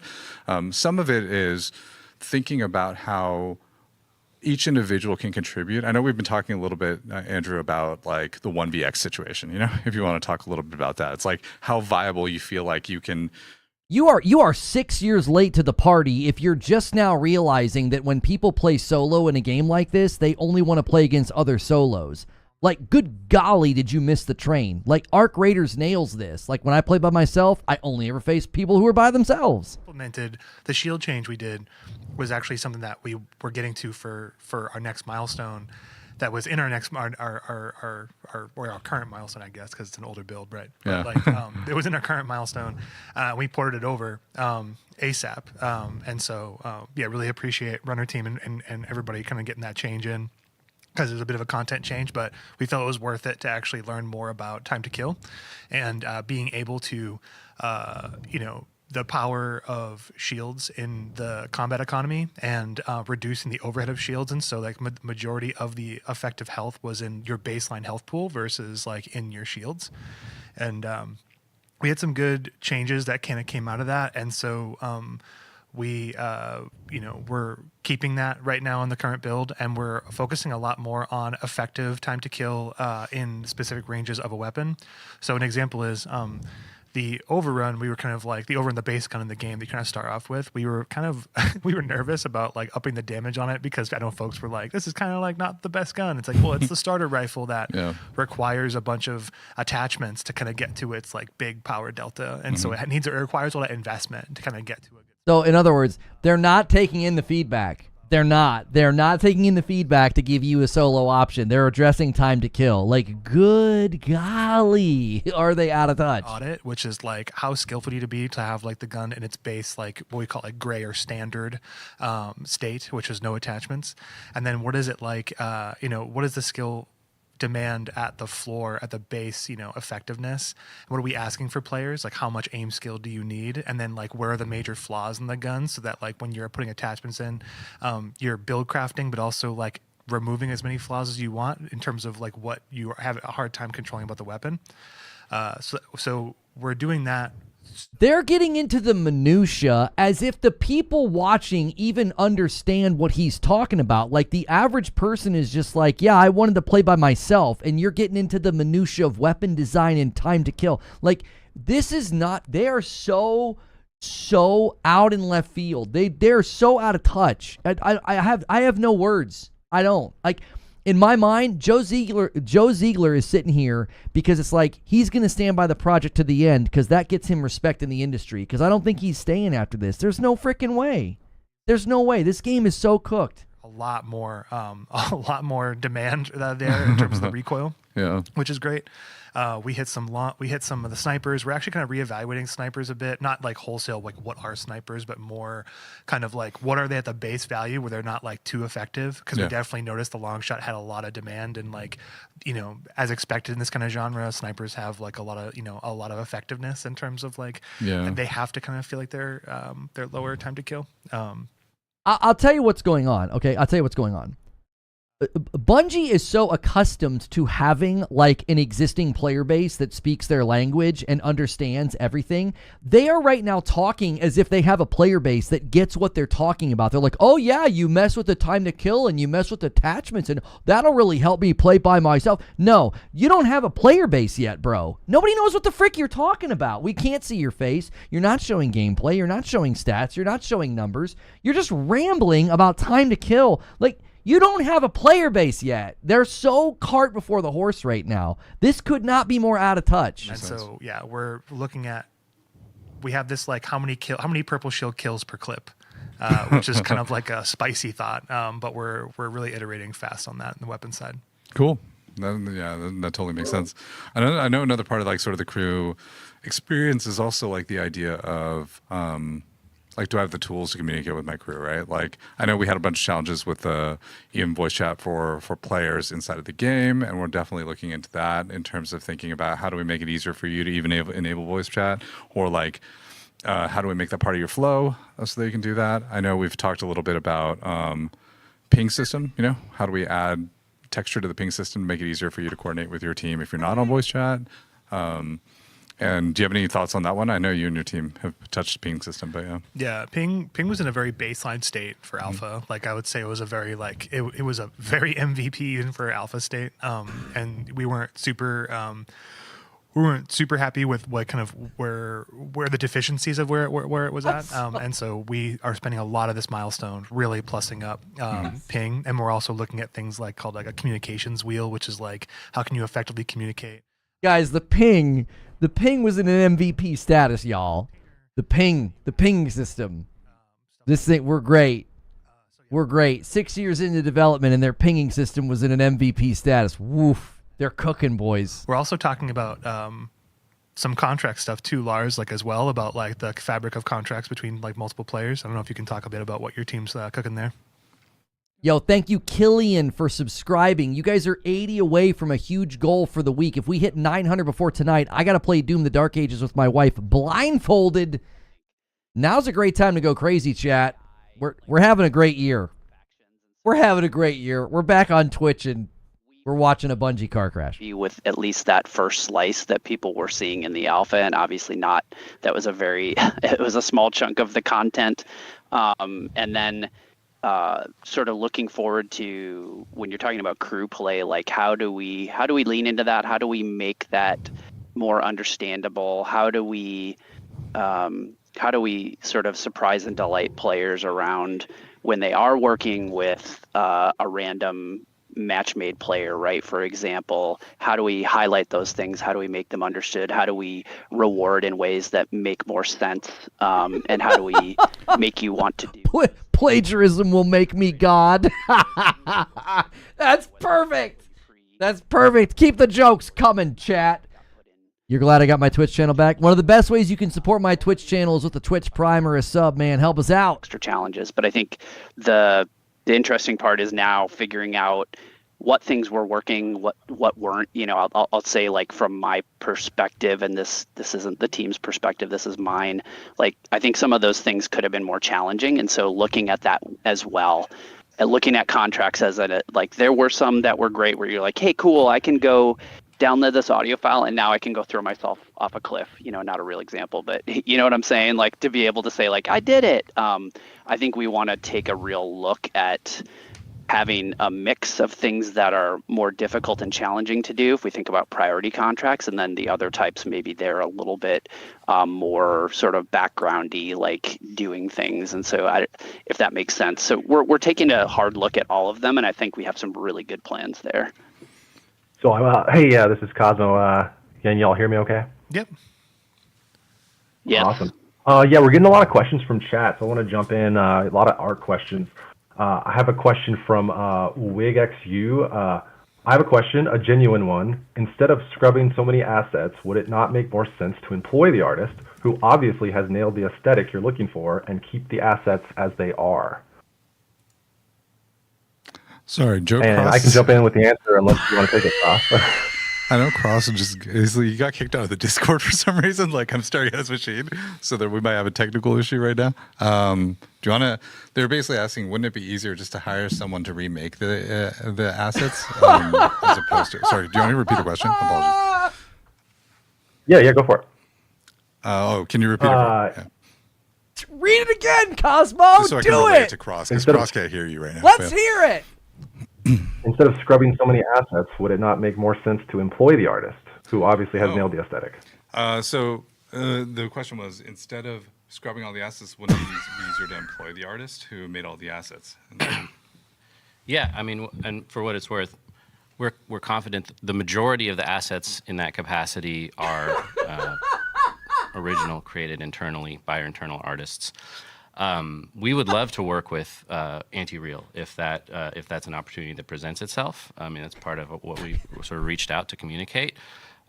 Some of it is thinking about how each individual can contribute. I know we've been talking a little bit, Andrew, about like the 1vx situation, if you want to talk a little bit about that. It's like how viable you feel like you can. You are 6 years late to the party if you're just now realizing that when people play solo in a game like this, they only want to play against other solos. Like, good golly, did you miss the train? Like, Arc Raiders nails this. Like, when I play by myself, I only ever face people who are by themselves. Implemented the shield change we did was actually something that we were getting to for our next milestone. That was in our next our current milestone, I guess, because it's an older build, right? Yeah. But it was in our current milestone. We ported it over ASAP, and so really appreciate runner team and everybody kind of getting that change in, because it was a bit of a content change, but we felt it was worth it to actually learn more about time to kill and being able to, the power of shields in the combat economy and reducing the overhead of shields. And so like majority of the effective health was in your baseline health pool versus like in your shields. And we had some good changes that kind of came out of that. And so we're keeping that right now in the current build, and we're focusing a lot more on effective time to kill in specific ranges of a weapon. So an example is the overrun. We were kind of like the overrun, the base gun in the game that you kind of start off with. We were kind of we were nervous about like upping the damage on it, because I know folks were like, this is kind of like not the best gun. It's like, well, it's the starter rifle that requires a bunch of attachments to kind of get to its like big power delta, and so it requires all that investment to kind of get to it. So, in other words, they're not taking in the feedback. They're not. They're not taking in the feedback to give you a solo option. They're addressing time to kill. Like, good golly, are they out of touch? Audit, which is like how skillful do you need to be to have like the gun in its base, like what we call like gray or standard state, which is no attachments. And then what is it like, what is the skill demand at the floor, at the base, effectiveness? What are we asking for players? Like how much aim skill do you need? And then like where are the major flaws in the gun so that like when you're putting attachments in, you're build crafting, but also like removing as many flaws as you want in terms of like what you have a hard time controlling about the weapon. So we're doing that. They're getting into the minutia as if the people watching even understand what he's talking about. Like the average person is just like, yeah, I wanted to play by myself, and you're getting into the minutia of weapon design and time to kill. Like this is not. They are so out in left field. They're so out of touch. I have no words. I don't like. In my mind, Joe Ziegler is sitting here because it's like he's going to stand by the project to the end because that gets him respect in the industry, because I don't think he's staying after this. There's no freaking way. There's no way. This game is so cooked. A lot more demand there in terms of the recoil. Yeah. Which is great. We hit some of the snipers. We're actually kind of reevaluating snipers a bit, not like wholesale, like what are snipers, but more kind of like what are they at the base value where they're not like too effective. Because we definitely noticed the long shot had a lot of demand, and like, as expected in this kind of genre, snipers have like a lot of effectiveness in terms of like, they have to kind of feel like they're lower time to kill. I'll tell you what's going on. Okay, I'll tell you what's going on. Bungie is so accustomed to having like an existing player base that speaks their language and understands everything. They are right now talking as if they have a player base that gets what they're talking about. They're like, oh yeah, you mess with the time to kill and you mess with attachments and that'll really help me play by myself. No, you don't have a player base yet, bro. Nobody knows what the frick you're talking about. We can't see your face. You're not showing gameplay. You're not showing stats. You're not showing numbers. You're just rambling about time to kill. Like, you don't have a player base yet. They're so cart before the horse right now. This could not be more out of touch. And so, we're looking at, we have this like how many purple shield kills per clip, which is kind of like a spicy thought. But we're really iterating fast on that in the weapon side. Cool. That totally makes sense. I know another part of like sort of the crew experience is also like the idea of like, do I have the tools to communicate with my crew, right? Like, I know we had a bunch of challenges with even voice chat for players inside of the game, and we're definitely looking into that in terms of thinking about how do we make it easier for you to even enable voice chat, or like, how do we make that part of your flow so that you can do that? I know we've talked a little bit about ping system, how do we add texture to the ping system to make it easier for you to coordinate with your team if you're not on voice chat? And do you have any thoughts on that one? I know you and your team have touched the ping system, but yeah, ping was in a very baseline state for alpha. Like I would say, it was a very like it was a very MVP even for alpha state. And we weren't super happy with what kind of where the deficiencies of where it was at. And so we are spending a lot of this milestone really plussing up ping, and we're also looking at things like called like a communications wheel, which is like how can you effectively communicate. Guys, the ping was in an MVP status, y'all. The ping system. This thing, we're great. We're great. 6 years into development, and their pinging system was in an MVP status. Woof. They're cooking, boys. We're also talking about some contract stuff too, Lars, like as well, about like the fabric of contracts between like multiple players. I don't know if you can talk a bit about what your team's cooking there. Yo, thank you, Killian, for subscribing. You guys are 80 away from a huge goal for the week. If we hit 900 before tonight, I got to play Doom the Dark Ages with my wife blindfolded. Now's a great time to go crazy, chat. We're having a great year. We're having a great year. We're back on Twitch, and we're watching a Bungie car crash. With at least that first slice that people were seeing in the alpha, and obviously not, that was it was a small chunk of the content. And then sort of looking forward to when you're talking about crew play, like how do we lean into that? How do we make that more understandable? How do we sort of surprise and delight players around when they are working with a random match-made player, right? For example, how do we highlight those things? How do we make them understood? How do we reward in ways that make more sense? And how do we make you want to do? Plagiarism will make me God. That's perfect. That's perfect. Keep the jokes coming, chat. You're glad I got my Twitch channel back? One of the best ways you can support my Twitch channel is with a Twitch Prime or a sub, man. Help us out. Extra challenges. But I think the interesting part is now figuring out what things were working, what weren't. You know, I'll say, like, from my perspective, and this isn't the team's perspective, this is mine. Like, I think some of those things could have been more challenging, and so looking at that as well, and looking at contracts as like, there were some that were great where you're like, hey, cool, I can go download this audio file and now I can go throw myself off a cliff. You know, not a real example, but you know what I'm saying? Like, to be able to say, like, I did it. I think we want to take a real look at having a mix of things that are more difficult and challenging to do if we think about priority contracts, and then the other types, maybe they're a little bit more sort of backgroundy, like doing things. And so if that makes sense. So we're taking a hard look at all of them, and I think we have some really good plans there. So, hey, this is Cosmo. Can y'all hear me okay? Yep. Yeah. Awesome. Yeah, we're getting a lot of questions from chat, so I want to jump in. A lot of art questions. I have a question from WigXU. I have a question, a genuine one. Instead of scrubbing so many assets, would it not make more sense to employ the artist, who obviously has nailed the aesthetic you're looking for, and keep the assets as they are? Sorry, Joe And Cross. I can jump in with the answer unless you want to take it, Cross. I know Cross he got kicked out of the Discord for some reason. Like, I'm starting his machine, so that we might have a technical issue right now. Do you want to? They're basically asking, wouldn't it be easier just to hire someone to remake the assets as opposed to? Sorry, do you want to repeat the question? Apologies. Yeah, go for it. Can you repeat it? Yeah. Read it again, Cosmo. Just so I can Do relate it. to Cross, because Cross can't hear you right now. Let's hear it. Instead of scrubbing so many assets, would it not make more sense to employ the artist, who obviously has nailed the aesthetic? So the question was, instead of scrubbing all the assets, wouldn't it be easier to employ the artist who made all the assets? Yeah, I mean, and for what it's worth, we're confident the majority of the assets in that capacity are original, created internally by our internal artists. We would love to work with Anti-Real if that's an opportunity that presents itself. I mean, that's part of what we sort of reached out to communicate.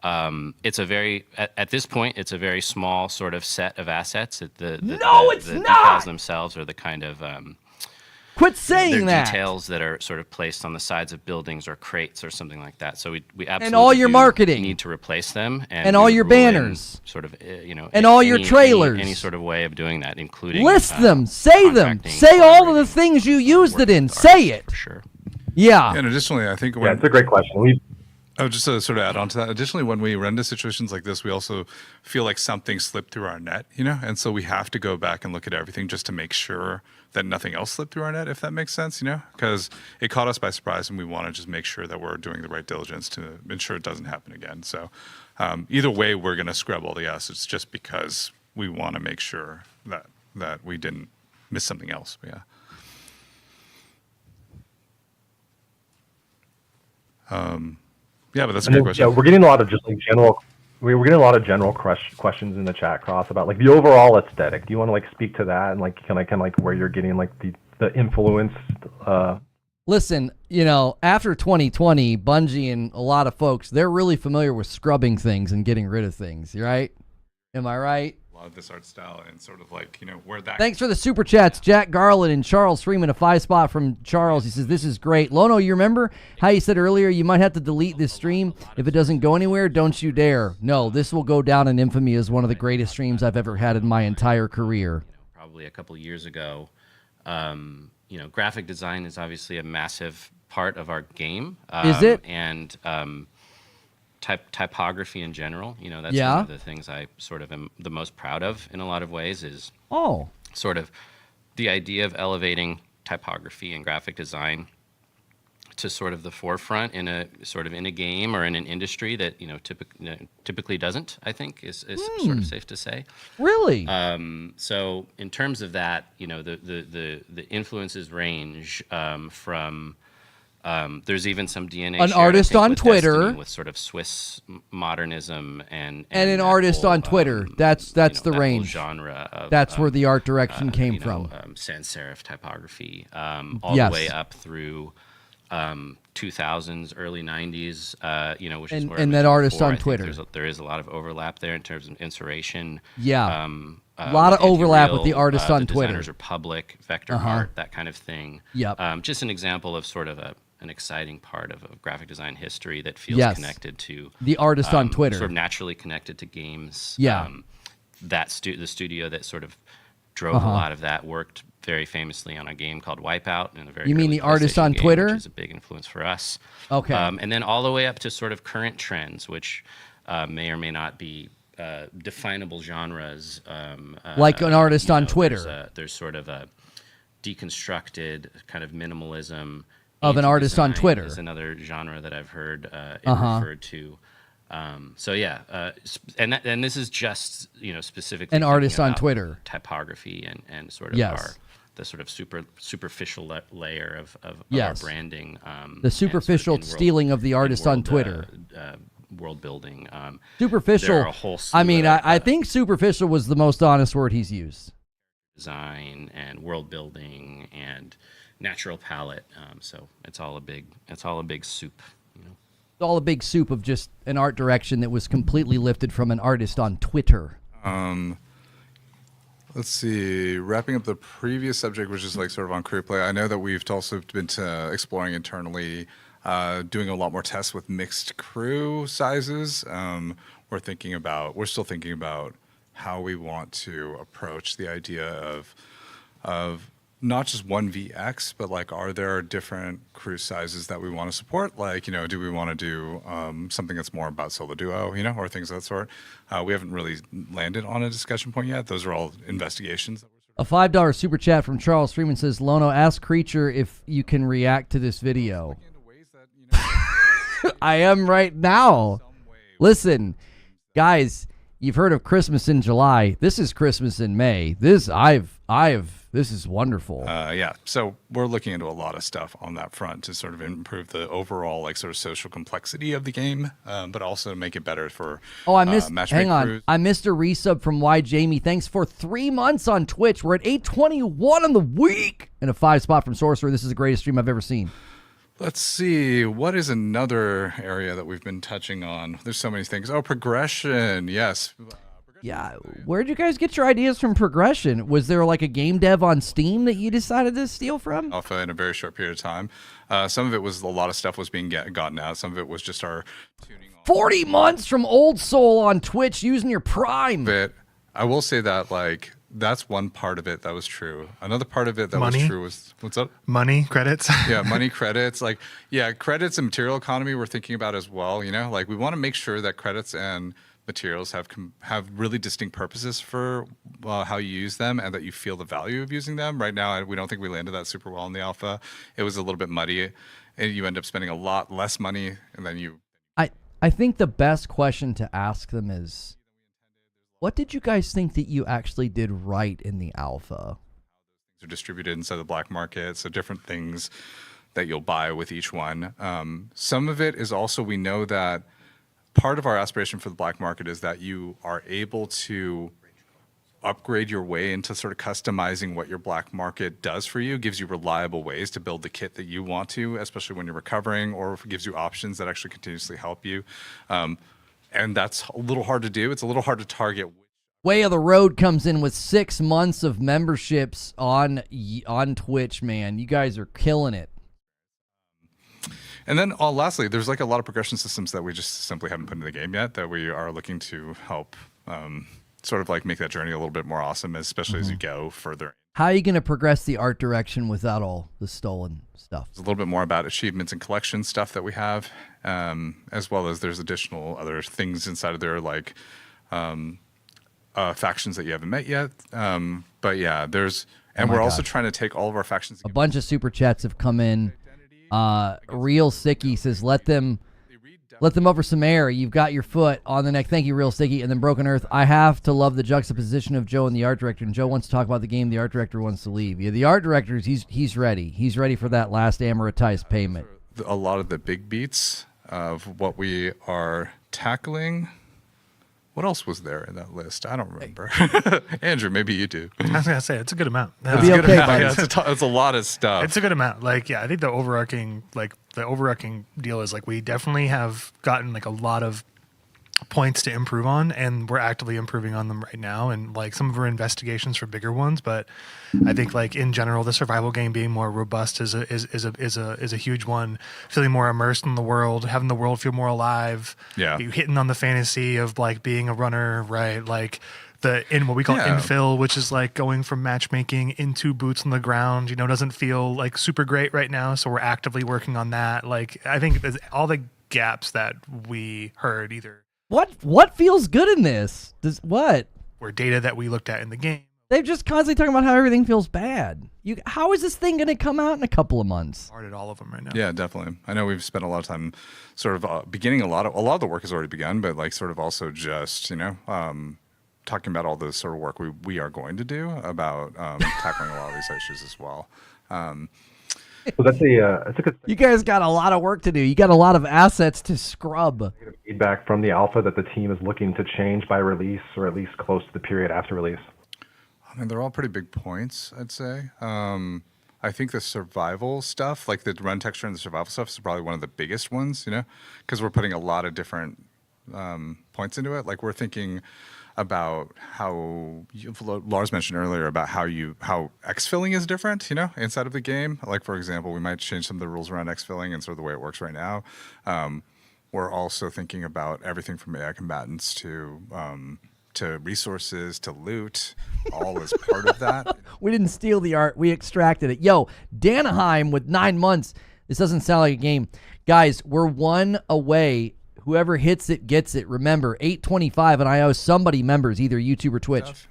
It's a very at this point, it's a very small sort of set of assets. The decals themselves are the kind of Quit saying they're that. details that are sort of placed on the sides of buildings or crates or something like that. So we absolutely And all your marketing. need to replace them and all your banners, sort of and all your trailers. Any sort of way of doing that, including list them, say them, say all of the things you used it in. Say it. For sure. Yeah. And additionally, I think Yeah, it's a great question. just to sort of add on to that. Additionally, when we run into situations like this, we also feel like something slipped through our net, and so we have to go back and look at everything just to make sure that nothing else slipped through our net, if that makes sense, because it caught us by surprise, and we want to just make sure that we're doing the right diligence to ensure it doesn't happen again. So either way, we're going to scrub all the assets just because we want to make sure that we didn't miss something else. But yeah, but that's a great question. Yeah, we're getting a lot of just like general. We're getting a lot of general questions in the chat, Cross, about like the overall aesthetic. Do you want to like speak to that and like kind of like where you're getting like the influence? Listen, after 2020, Bungie and a lot of folks, they're really familiar with scrubbing things and getting rid of things, right? Am I right? A lot of this art style and sort of like, where that... Thanks for the super chats, Jack Garland and Charles Freeman, a 5-spot from Charles. He says, this is great. Lono, you remember how you said earlier you might have to delete this stream if it doesn't go anywhere? Don't you dare. No, this will go down in infamy as one of the greatest streams I've ever had in my entire career. Probably a couple years ago, graphic design is obviously a massive part of our game. Is it? And typography in general, that's Yeah. one of the things I sort of am the most proud of in a lot of ways is sort of the idea of elevating typography and graphic design to sort of the forefront in a game or in an industry that typically doesn't, I think is sort of safe to say. Really? So in terms of that, the influences range from There's even some DNA. An shared, I artist think, on with Twitter. Destiny, with sort of Swiss modernism and an that artist whole, on Twitter. That's you know, the that whole range. genre of, That's where the art direction came you know, from. sans serif typography, all Yes. the way up through 2000s, early 90s. You know, which is where I and that mentioned artist before, on I think Twitter. there is a lot of overlap there in terms of insuration. Yeah. A lot of overlap with the artists on Twitter. Designers are public, vector art, that kind of thing. Yep. Just an example of sort of an exciting part of graphic design history that feels Yes. connected to The artist on Twitter. sort of naturally connected to games. Yeah. The studio that sort of drove a lot of that worked very famously on a game called Wipeout. And a very You mean early the artist PlayStation on game, Twitter? which is a big influence for us. Okay. And then all the way up to sort of current trends, which may or may not be definable genres. Like an artist on there's Twitter. there's sort of a deconstructed kind of minimalism Of an artist on anti-design Twitter. is another genre that I've heard it referred to. So yeah, and this is just specifically An artist thinking on about Twitter. typography and sort of Yes. the sort of superficial layer of Yes. our branding. The superficial stealing of the artist on Twitter. World building. Superficial. There are a whole slew I mean, of, I think superficial was the most honest word he's used. design and world building and natural palette. So it's all a big soup. It's all a big soup of just an art direction that was completely lifted from an artist on Twitter. Let's see. Wrapping up the previous subject, which is like sort of on career play. I know that we've also been exploring internally, doing a lot more tests with mixed crew sizes. We're still thinking about how we want to approach the idea of not just 1vx, but like, are there different crew sizes that we want to support? Like, do we want to do something that's more about solo duo, or things of that sort? We haven't really landed on a discussion point yet. Those are all investigations. A $5 super chat from Charles Freeman says, Lono, ask Creature if you can react to this video. I am right now. Listen, guys, you've heard of Christmas in July. This is Christmas in May. This is wonderful. Yeah. So we're looking into a lot of stuff on that front to sort of improve the overall like sort of social complexity of the game, but also make it better for hang on. crews. I missed a resub from Y Jamie. Thanks for 3 months on Twitch. We're at 821 on the week. And a 5 spot from Sorcerer. This is the greatest stream I've ever seen. Let's see. What is another area that we've been touching on? There's so many things. Oh, progression. Yes. Yeah, where'd you guys get your ideas from progression? Was there like a game dev on Steam that you decided to steal from? Alpha in a very short period of time. Some of it was a lot of stuff was being gotten out. Some of it was just our tuning on. 40 months from Old Soul on Twitch using your Prime. I will say that like that's one part of it that was true. Another part of it that was true was what's up? Money, credits. Yeah, money, credits. Like, yeah, credits and material economy we're thinking about as well. Like we want to make sure that credits and materials have really distinct purposes for how you use them and that you feel the value of using them. Right now, we don't think we landed that super well in the alpha. It was a little bit muddy, and you end up spending a lot less money, and then you. I think the best question to ask them is, what did you guys think that you actually did right in the alpha? Are distributed inside the black market, so different things that you'll buy with each one. Some of it is also, we know that part of our aspiration for the black market is that you are able to upgrade your way into sort of customizing what your black market does for you, gives you reliable ways to build the kit that you want to, especially when you're recovering, or if it gives you options that actually continuously help you. And that's a little hard to do. It's a little hard to target. Way of the Road comes in with 6 months of memberships on Twitch, man. You guys are killing it. And then lastly, there's like a lot of progression systems that we just simply haven't put in the game yet that we are looking to help sort of like make that journey a little bit more awesome, especially as you go further. How are you going to progress the art direction without all the stolen stuff? It's a little bit more about achievements and collection stuff that we have, as well as there's additional other things inside of there like factions that you haven't met yet. But yeah, we're also trying to take all of our factions. A bunch of super chats have come in. Real Sicky says, let them over some air. You've got your foot on the neck. Thank you, Real Sicky. And then Broken Earth. I have to love the juxtaposition of Joe and the art director. And Joe wants to talk about the game. The art director wants to leave. Yeah, the art director, he's ready. He's ready for that last amortized payment. a lot of the big beats of what we are tackling. What else was there in that list? I don't remember. Andrew, maybe you do. I was gonna say it's a good amount. It'll be okay, buddy. Yeah, it's a lot of stuff. It's a good amount. Like, yeah, I think the overarching deal is like we definitely have gotten like a lot of points to improve on, and we're actively improving on them right now. And like some of our investigations for bigger ones, but I think like in general, the survival game being more robust is a huge one. Feeling more immersed in the world, having the world feel more alive. Yeah, you hitting on the fantasy of like being a runner, right? Like in what we call infill, which is like going from matchmaking into boots on the ground, you know, doesn't feel like super great right now. So we're actively working on that. Like I think there's all the gaps that we heard either. What feels good in this? What? Or data that we looked at in the game. They're just constantly talking about how everything feels bad. How is this thing going to come out in a couple of months? Hard at all of them right now. Yeah, definitely. I know we've spent a lot of time sort of beginning a lot of the work has already begun, but like sort of also just, you know, talking about all the sort of work we are going to do about tackling a lot of these issues as well. So that's a good You guys got a lot of work to do. You got a lot of assets to scrub. feedback from the alpha that the team is looking to change by release, or at least close to the period after release. I mean, they're all pretty big points, I'd say. I think the survival stuff, like the run texture and the survival stuff, is probably one of the biggest ones, you know, because we're putting a lot of different points into it. Like we're thinking about how Lars mentioned earlier about how exfilling is different, you know, inside of the game. Like for example, we might change some of the rules around exfilling and sort of the way it works right now. We're also thinking about everything from AI combatants to resources to loot, all as part of that. We didn't steal the art. We extracted it. Yo, Danaheim with 9 months. This doesn't sound like a game. Guys, we're one away. Whoever hits it gets it. Remember, 825, and I owe somebody members, either YouTube or Twitch.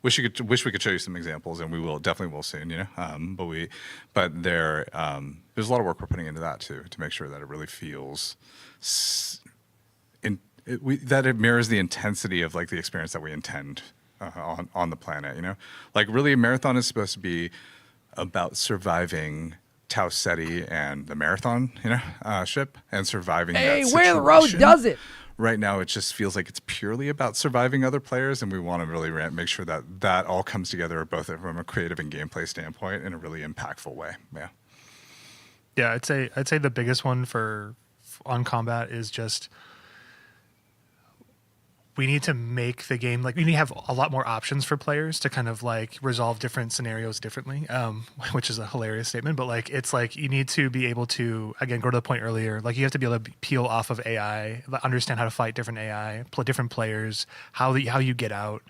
Wish we could show you some examples, and we definitely will soon. You know, but there's a lot of work we're putting into that too, to make sure that it really feels that it mirrors the intensity of like the experience that we intend on the planet. You know, like really, a marathon is supposed to be about surviving Tau Ceti and the Marathon, you know, ship, and surviving that situation. Where the road does it. Right now, it just feels like it's purely about surviving other players, and we want to really make sure that all comes together, both from a creative and gameplay standpoint, in a really impactful way. Yeah. Yeah, I'd say the biggest one on combat is just we need to make the game, like we need to have a lot more options for players to kind of like resolve different scenarios differently, which is a hilarious statement, but like it's like you need to be able to, again, go to the point earlier, like you have to be able to peel off of AI, understand how to fight different AI, different players, how you get out,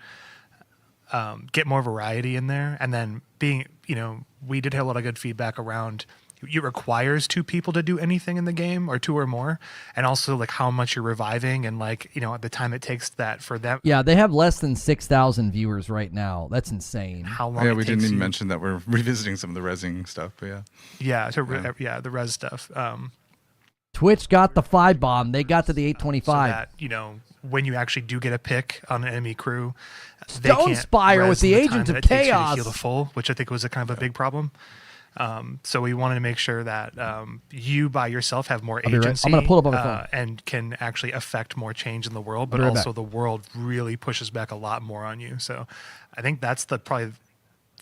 get more variety in there, and then being, you know, we did have a lot of good feedback around it requires 2 people to do anything in the game, or 2 or more, and also like how much you're reviving and like, you know, at the time it takes that for them. Yeah, they have less than 6,000 viewers right now. That's insane. How long? Yeah, we didn't even mention that we're revisiting some of the resing stuff, but yeah. Yeah, the res stuff. Twitch got the 5 bomb. They got to the 825. So that, you know, when you actually do get a pick on an enemy crew, Stone Spire with the Agent of Chaos. Heal the full, which I think was a kind of a big problem. So we wanted to make sure that you by yourself have more agency. I'm going to pull up on my phone. And can actually affect more change in the world, but also the world really pushes back a lot more on you. So I think that's probably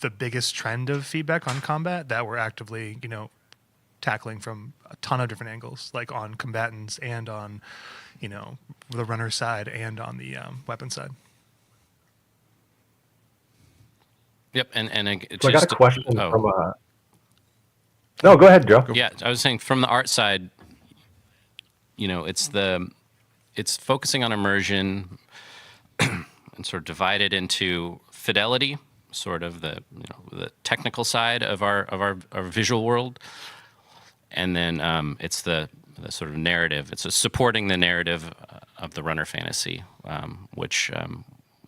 the biggest trend of feedback on combat that we're actively, you know, tackling from a ton of different angles, like on combatants and on, you know, the runner side and on the weapon side. Yep, and So I got a question from No, go ahead, Joe. Yeah, I was saying from the art side, you know, it's focusing on immersion and sort of divided into fidelity, sort of the technical side of our visual world, and then it's the sort of narrative. It's supporting the narrative of the runner fantasy, which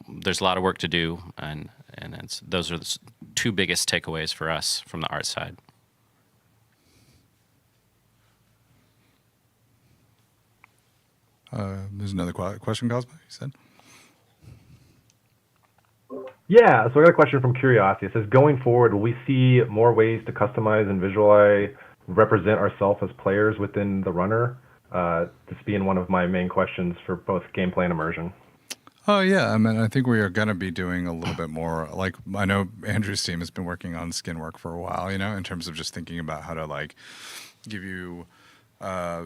there's a lot of work to do, and those are the 2 biggest takeaways for us from the art side. There's another question, Cosmo, you said? Yeah, so I got a question from Curiosity. It says, going forward, will we see more ways to customize and visualize represent ourselves as players within the runner? This being one of my main questions for both gameplay and immersion. Oh yeah, I mean, I think we are going to be doing a little bit more. Like, I know Andrew's team has been working on skin work for a while, in terms of just thinking about how to like give you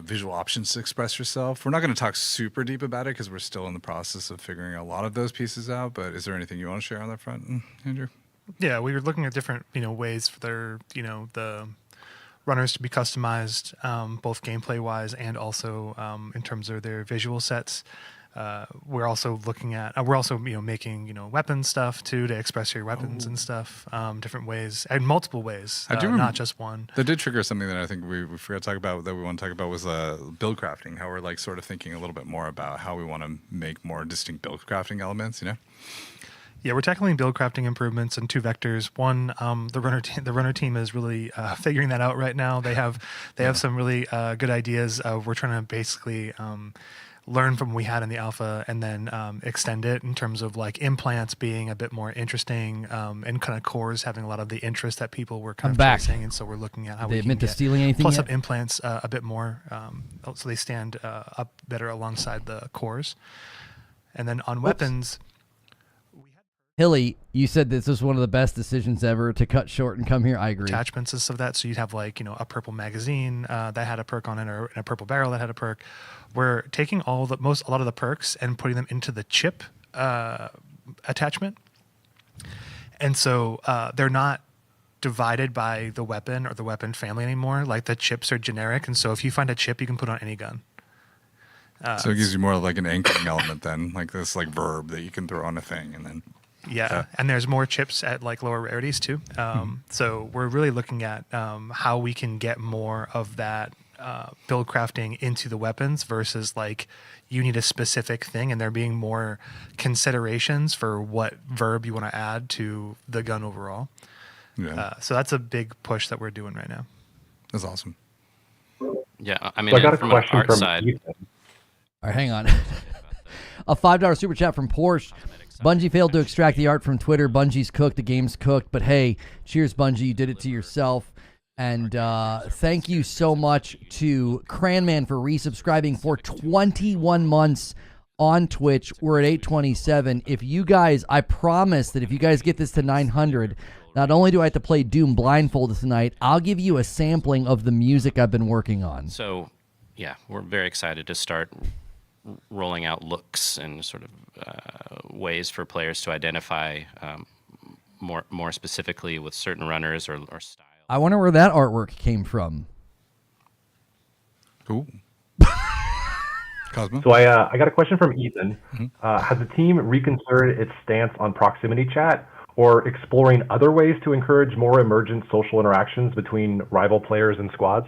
visual options to express yourself. We're not going to talk super deep about it because we're still in the process of figuring a lot of those pieces out. But is there anything you want to share on that front, Andrew? Yeah, we were looking at different, ways for their, the runners to be customized, both gameplay wise and also in terms of their visual sets. We're also looking at, making, weapon stuff too, to express your weapons and stuff, different ways and multiple ways, not just one. That did trigger something that I think we forgot to talk about that we want to talk about was build crafting, how we're like sort of thinking a little bit more about how we want to make more distinct build crafting elements, Yeah, we're tackling build crafting improvements in two vectors. One, the runner team is really figuring that out right now. They have some really good ideas. We're trying to basically learn from what we had in the alpha and then extend it in terms of like implants being a bit more interesting and kind of cores having a lot of the interest that people were kind of chasing. And so we're looking at how we can stealing anything plus yet? up implants a bit more so they stand up better alongside the cores. And then on weapons... Hilly, you said this was one of the best decisions ever to cut short and come here. I agree. Attachments and stuff of that. So you'd have like, a purple magazine that had a perk on it, or a purple barrel that had a perk. We're taking a lot of the perks and putting them into the chip attachment. And so they're not divided by the weapon or the weapon family anymore. Like the chips are generic. And so if you find a chip, you can put on any gun. So it gives you more like an anchoring element then, like this like verb that you can throw on a thing and then... Yeah, and there's more chips at like lower rarities too. So we're really looking at how we can get more of that build crafting into the weapons versus like you need a specific thing, and there being more considerations for what verb you want to add to the gun overall. Yeah. So that's a big push that we're doing right now. That's awesome. Yeah, I mean, So I got a from an question art from side, Ethan. All right, hang on. A $5 super chat from Porsche. Bungie failed to extract the art from Twitter. Bungie's cooked. The game's cooked. But hey, cheers, Bungie. You did it to yourself. And thank you so much to Cranman for resubscribing for 21 months on Twitch. We're at 827. If you guys, I promise that if you guys get this to 900, not only do I have to play Doom blindfolded tonight, I'll give you a sampling of the music I've been working on. so yeah, we're very excited to start rolling out looks and sort of ways for players to identify more specifically with certain runners or style. I wonder where that artwork came from. Cool. Cosmo? So I got a question from Ethan. Has the team reconsidered its stance on proximity chat or exploring other ways to encourage more emergent social interactions between rival players and squads?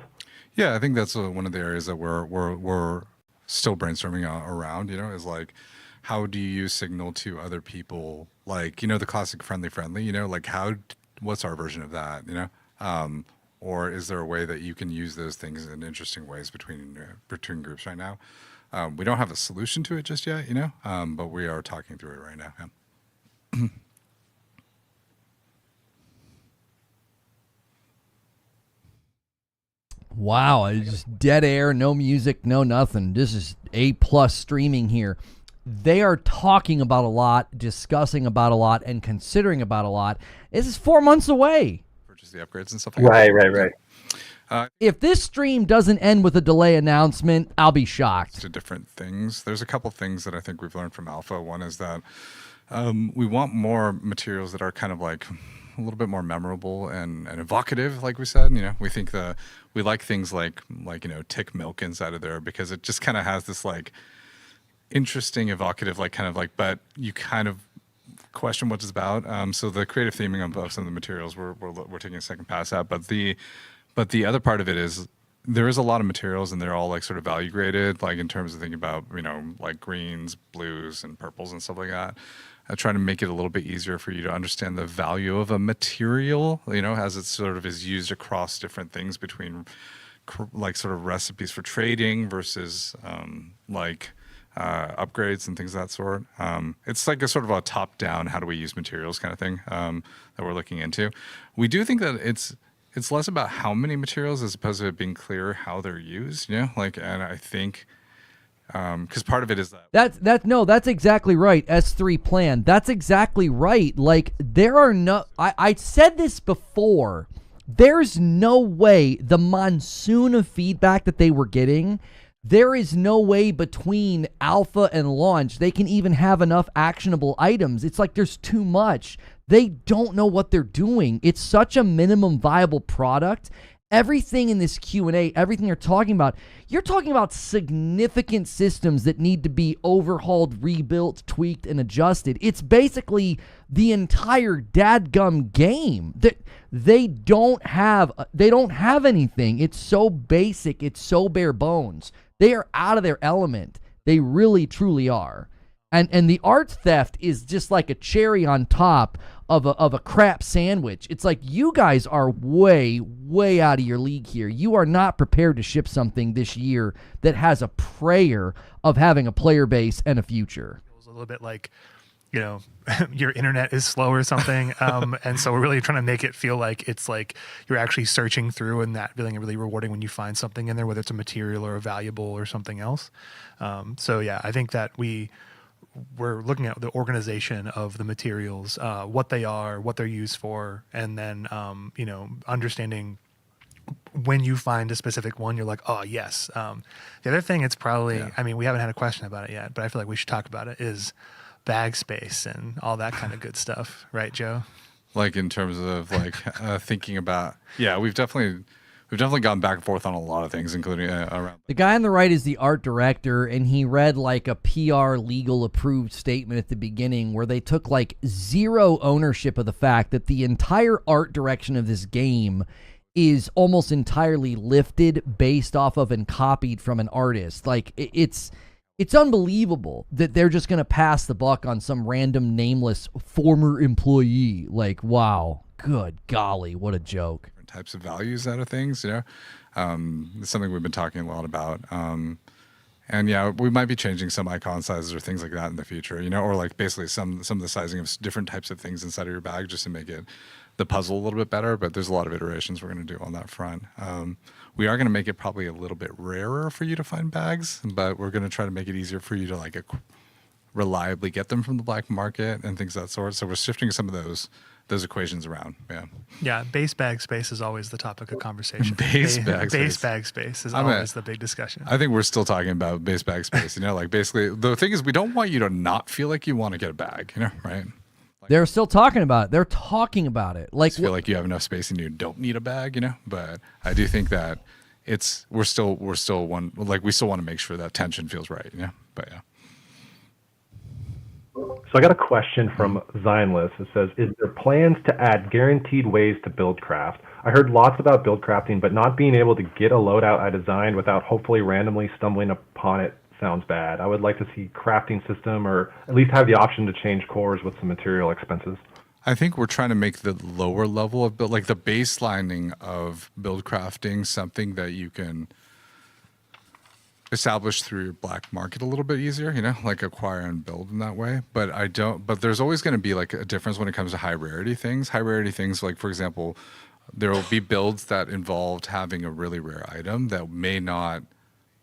Yeah, I think that's one of the areas that we're still brainstorming around, is like, how do you use Signal to other people? Like, the classic friendly, like what's our version of that, or is there a way that you can use those things in interesting ways between groups right now? We don't have a solution to it just yet, but we are talking through it right now. Yeah. Wow, it's just dead air, no music, no nothing. This is A+ streaming here. They are talking about a lot, discussing about a lot, and considering about a lot. This is 4 months away. Purchase the upgrades and stuff like that. Right. If this stream doesn't end with a delay announcement, I'll be shocked. To different things. There's a couple things that I think we've learned from Alpha. One is that we want more materials that are kind of like a little bit more memorable and evocative, like we said. We think we like things like tick milk inside of there because it just kind of has this like interesting, evocative, but you kind of question what it's about. So the creative theming of some of the materials we're taking a second pass at, but the other part of it is there is a lot of materials and they're all like sort of value graded, like in terms of thinking about like greens, blues, and purples and stuff like that. I try to make it a little bit easier for you to understand the value of a material, as it sort of is used across different things between like sort of recipes for trading versus upgrades and things of that sort. It's like a sort of a top-down, how do we use materials kind of thing that we're looking into. We do think that it's less about how many materials as opposed to it being clear how they're used, like, and I think, because part of it is that's exactly right. S3 plan. That's exactly right. Like, there are no, I said this before, there's no way the monsoon of feedback that they were getting, there is no way between alpha and launch they can even have enough actionable items. It's like there's too much. They don't know what they're doing. It's such a minimum viable product. Everything in this Q&A, everything you're talking about significant systems that need to be overhauled, rebuilt, tweaked, and adjusted. It's basically the entire dadgum game. That they don't have anything. It's so basic. It's so bare bones. They are out of their element. They really, truly are. And the art theft is just like a cherry on top of a crap sandwich. It's like, you guys are way, way out of your league here. You are not prepared to ship something this year that has a prayer of having a player base and a future. It was a little bit like, your internet is slow or something. And so we're really trying to make it feel like it's like you're actually searching through, and that feeling really rewarding when you find something in there, whether it's a material or a valuable or something else. So yeah, I think that we're looking at the organization of the materials, what they are, what they're used for, and then, understanding when you find a specific one, you're like, oh, yes. The other thing, it's probably, we haven't had a question about it yet, but I feel like we should talk about it, is bag space and all that kind of good stuff. Right, Joe? Like, in terms of thinking about, we've definitely gone back and forth on a lot of things, including around. The guy on the right is the art director, and he read like a PR legal approved statement at the beginning where they took like zero ownership of the fact that the entire art direction of this game is almost entirely lifted based off of and copied from an artist. Like, it's unbelievable that they're just going to pass the buck on some random nameless former employee. Like, wow, good golly, what a joke. Types of values out of things, it's something we've been talking a lot about. And we might be changing some icon sizes or things like that in the future, or like basically some of the sizing of different types of things inside of your bag just to make the puzzle a little bit better. But there's a lot of iterations we're going to do on that front. We are going to make it probably a little bit rarer for you to find bags, but we're going to try to make it easier for you to reliably get them from the black market and things of that sort. So we're shifting some of those equations around. Yeah, base bag space is always the topic of conversation. Base bag space is always the big discussion. I think we're still talking about base bag space. Basically the thing is, we don't want you to not feel like you want to get a bag, right? They're still talking about it. They're talking about it. Like, feel like you have enough space and you don't need a bag, But I do think that we still want to make sure that tension feels right, But yeah. So I got a question from Zionless. It says, is there plans to add guaranteed ways to build craft? I heard lots about build crafting, but not being able to get a loadout I designed without hopefully randomly stumbling upon it sounds bad. I would like to see crafting system, or at least have the option to change cores with some material expenses. I think we're trying to make the lower level of build, like the baselining of build crafting, something that you can establish through your black market a little bit easier, like acquire and build in that way. But there's always going to be like a difference when it comes to high rarity things. High rarity things, like, for example, there will be builds that involved having a really rare item that may not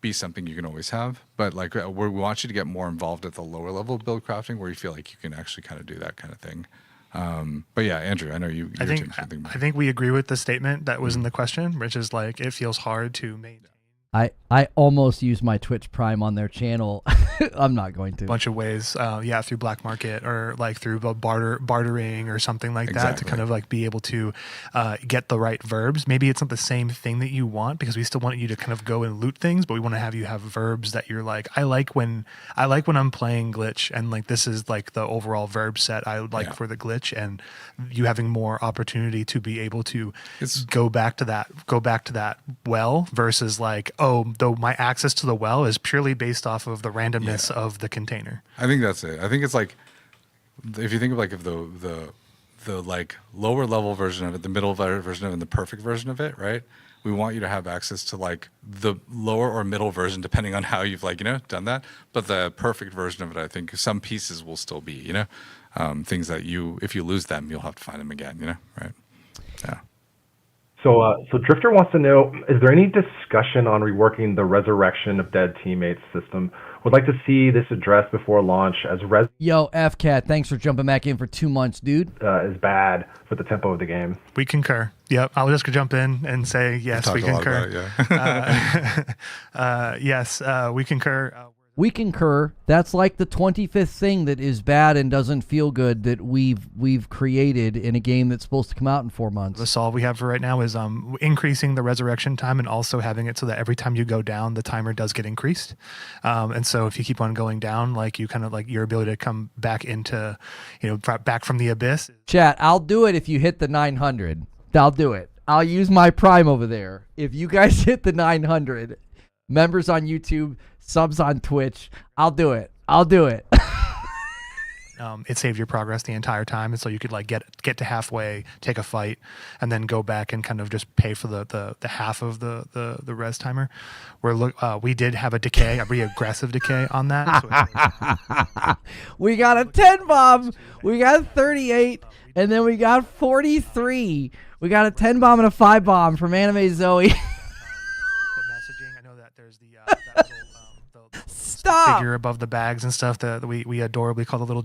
be something you can always have. But we want you to get more involved at the lower level of build crafting, where you feel like you can actually kind of do that kind of thing. But yeah, Andrew, I know you. I think we agree with the statement that was in the question, which is like, it feels hard to maintain. I almost use my Twitch Prime on their channel. I'm not going to. A bunch of ways, through black market or like through bartering or something like that, to kind of like be able to get the right verbs. Maybe it's not the same thing that you want, because we still want you to kind of go and loot things, but we want to have you have verbs that you're like, I like when I'm playing glitch, and like this is like the overall verb set I would like for the glitch, and you having more opportunity to be able to go back to that well, versus like, though my access to the well is purely based off of the randomness of the container. I think that's it. I think it's like, if you think of like if the like lower level version of it, the middle version of it, and the perfect version of it, right? We want you to have access to like the lower or middle version, depending on how you've done that. But the perfect version of it, I think some pieces will still be, things that if you lose them, you'll have to find them again, right? Yeah. So Drifter wants to know, is there any discussion on reworking the Resurrection of Dead Teammates system? Would like to see this addressed before launch, as Res Yo, FCAT, thanks for jumping back in for 2 months, dude. is bad for the tempo of the game. We concur. Yep, I'll just jump in and say yes, we concur. Yes, we concur. We concur. That's like the 25th thing that is bad and doesn't feel good that we've created in a game that's supposed to come out in 4 months. The solve we have for right now is increasing the resurrection time and also having it so that every time you go down, the timer does get increased. And so if you keep on going down, like you kind of like your ability to come back into, back from the abyss. Chat, I'll do it if you hit the 900. I'll do it. I'll use my Prime over there. If you guys hit the 900, members on YouTube, subs on Twitch, I'll do it. It saved your progress the entire time, and so you could like get to halfway, take a fight, and then go back and kind of just pay for the half of the res timer. We did have a decay, a pretty aggressive decay on that. So we got a 10 bomb, we got 38, and then we got 43. We got a 10 bomb and a 5 bomb from Anime Zoe. the messaging, I know that there's the Stop! figure above the bags and stuff that we adorably call the little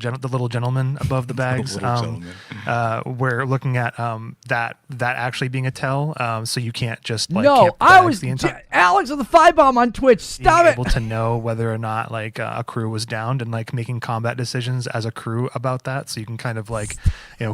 gentleman above the bags. We're looking at that actually being a tell, so you can't just like no, camp the I bags was the entire Alex with the 5 bomb on Twitch. Stop being it! able to know whether or not like a crew was downed and like making combat decisions as a crew about that, so you can kind of like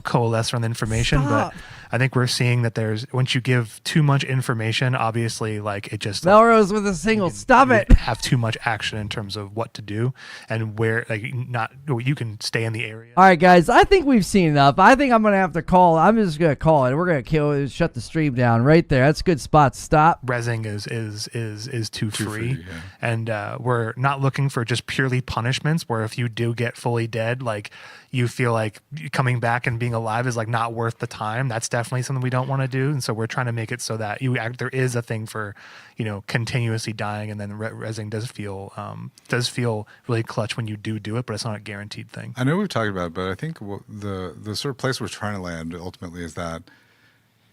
coalesce around the information. Stop. But I think we're seeing that once you give too much information, obviously like it just Melrose with a single. Stop it! Have too much action in terms of what to do and where you can stay in the area. All right, guys, I think we've seen enough. I think I'm gonna have to call. I'm just gonna call it. We're gonna shut the stream down right there. That's a good spot. Stop. Rezzing is too free, yeah. and we're not looking for just purely punishments. Where if you do get fully dead, like you feel like coming back and being alive is like not worth the time. That's definitely something we don't want to do, and so we're trying to make it so that there is a thing for continuously dying, and then rezzing does feel really clutch when you do it, but it's not a guaranteed thing. I know we've talked about it, but I think the sort of place we're trying to land ultimately is that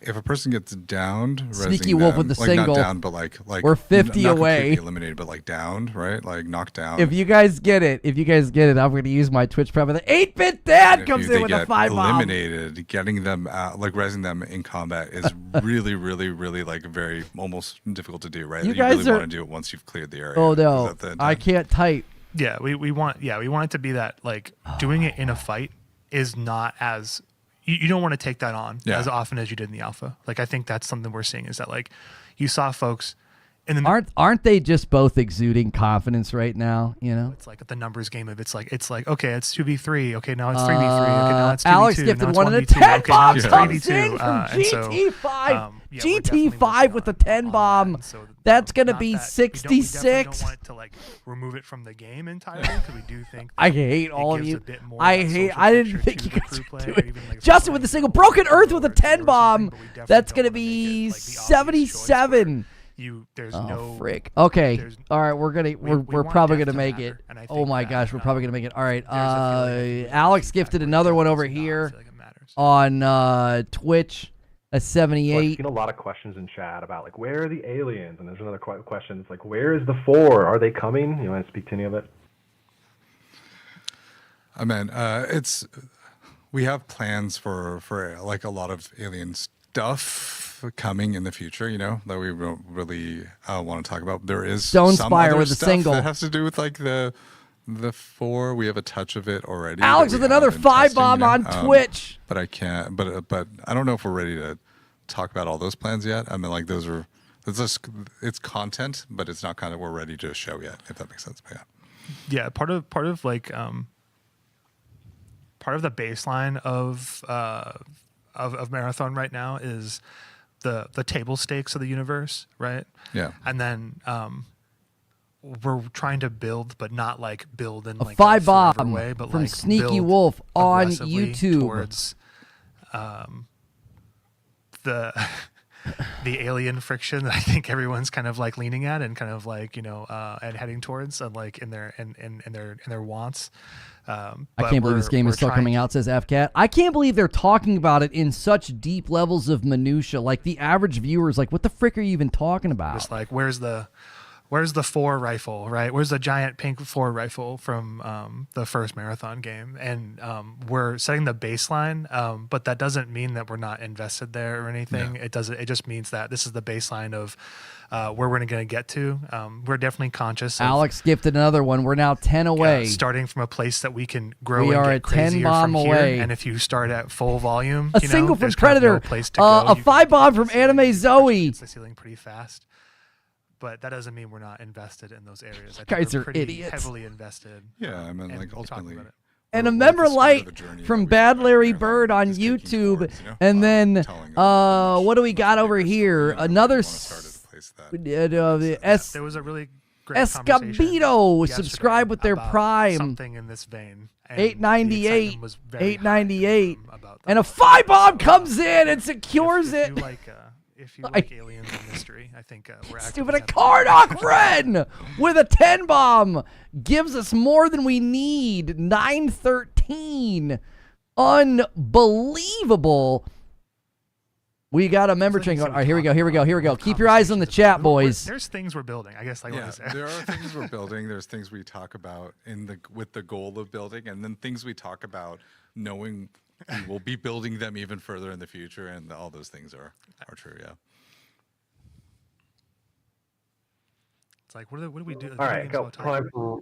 if a person gets downed, Sneaky Wolf with the like single. not downed, but like we're 50 not away. completely eliminated, but like downed, right? Like knocked down. If you guys get it, I'm going to use my Twitch prep. The 8-bit dad comes in with a 5 bomb. Eliminated, getting them out, like rezzing them in combat is really, really, really like very almost difficult to do, right? You really guys want to do it once you've cleared the area. Oh Is no, that the intent? I can't type. Yeah, we want it to be that like doing it in a fight is not as you don't want to take that on as often as you did in the alpha. Like I think that's something we're seeing is that like you saw folks in the aren't they just both exuding confidence right now? It's like the numbers game of it's like okay, it's 2v3, okay, now it's 3v3, okay, now it's 2v2, Alex now gifted it's one of the 1v2, 10 okay, now bombs it's comes 3v2, in from and so, GT5. we're definitely GT5 working with the on 10 that, bomb. and so, That's gonna not be that- we definitely 66. don't want it to like remove it from the game entirely because we do think I that hate it all of gives you. a bit more I of that hate. social I didn't picture think to you the guys crew would player, do or it. even, like, if Justin we're with the playing single. Broken Earth with a 10 or bomb. something, but we definitely That's don't gonna wanna make be it, like, the obvious choice where 77. There's Oh no frick. Okay. there's- All right. We're want probably death gonna to make matter, it. and I Oh think my that, gosh, we're probably gonna make it. All right. there's a feeling that Alex feedback gifted where another one death over does not here feel like it matters. on Twitch. A I've 78. seen a lot of questions in chat about like where are the aliens, and there's another question. It's like where is the 4? Are they coming? You want to speak to any of it? I mean, we have plans for like a lot of alien stuff coming in the future, that we don't really want to talk about. There is Stone some Spire other with a stuff single. that has to do with like the 4. We have a touch of it already. Alex that with we another have been 5 testing, bomb on Twitch. But I can't. But I don't know if we're ready to talk about all those plans yet. I mean, like it's content, but it's not kind of we're ready to show yet. If that makes sense. But Yeah, part of like part of the baseline of Marathon right now is the table stakes of the universe, right? Yeah. And then we're trying to build, but not like build in like 5 a forever bomb way, but from like Sneaky build Wolf on aggressively YouTube. towards the alien friction that I think everyone's kind of like leaning at and kind of like, and heading towards, like in their wants. I can't believe this game is still coming out, says FCAT. I can't believe they're talking about it in such deep levels of minutia. Like, the average viewer is like, what the frick are you even talking about? Just like, where's the 4 rifle, right? Where's the giant pink 4 rifle from the first Marathon game? And we're setting the baseline, but that doesn't mean that we're not invested there or anything. It doesn't. It just means that this is the baseline of where we're going to get to. We're definitely conscious. Alex gifted another one. We're now 10 away. Starting from a place that we can grow. We and are get a 10 bomb from here. away. And if you start at full volume, A single from there's Predator, kind of no place to go. a 5 bomb from Anime Zoe. It's the ceiling pretty fast. But that doesn't mean we're not invested in those areas. I think Guys we're are pretty idiots. Heavily invested. Yeah, I mean, like ultimately. And a we're member at the start light of a journey from that we Bad started Larry Marathon Bird on is taking YouTube. towards, And then, telling everybody what do we got over here? Another There was a really great Escobedo subscribe with their Prime. Something in this vein. And 898, was very 898, high, about and that. a 5 bomb comes in and secures if it. You like, if you like aliens and mystery, I think we're Stupid, a Karnak Ren with a 10 bomb gives us more than we need. 913, unbelievable. We got a member train going. All right, here we go. Keep your eyes on the chat, boys. There's things we're building. I guess Yeah, there are things we're building. There's things we talk about with the goal of building, and then things we talk about knowing we will be building them even further in the future, and all those things are true. Yeah. It's like, what do we do? All right, got time for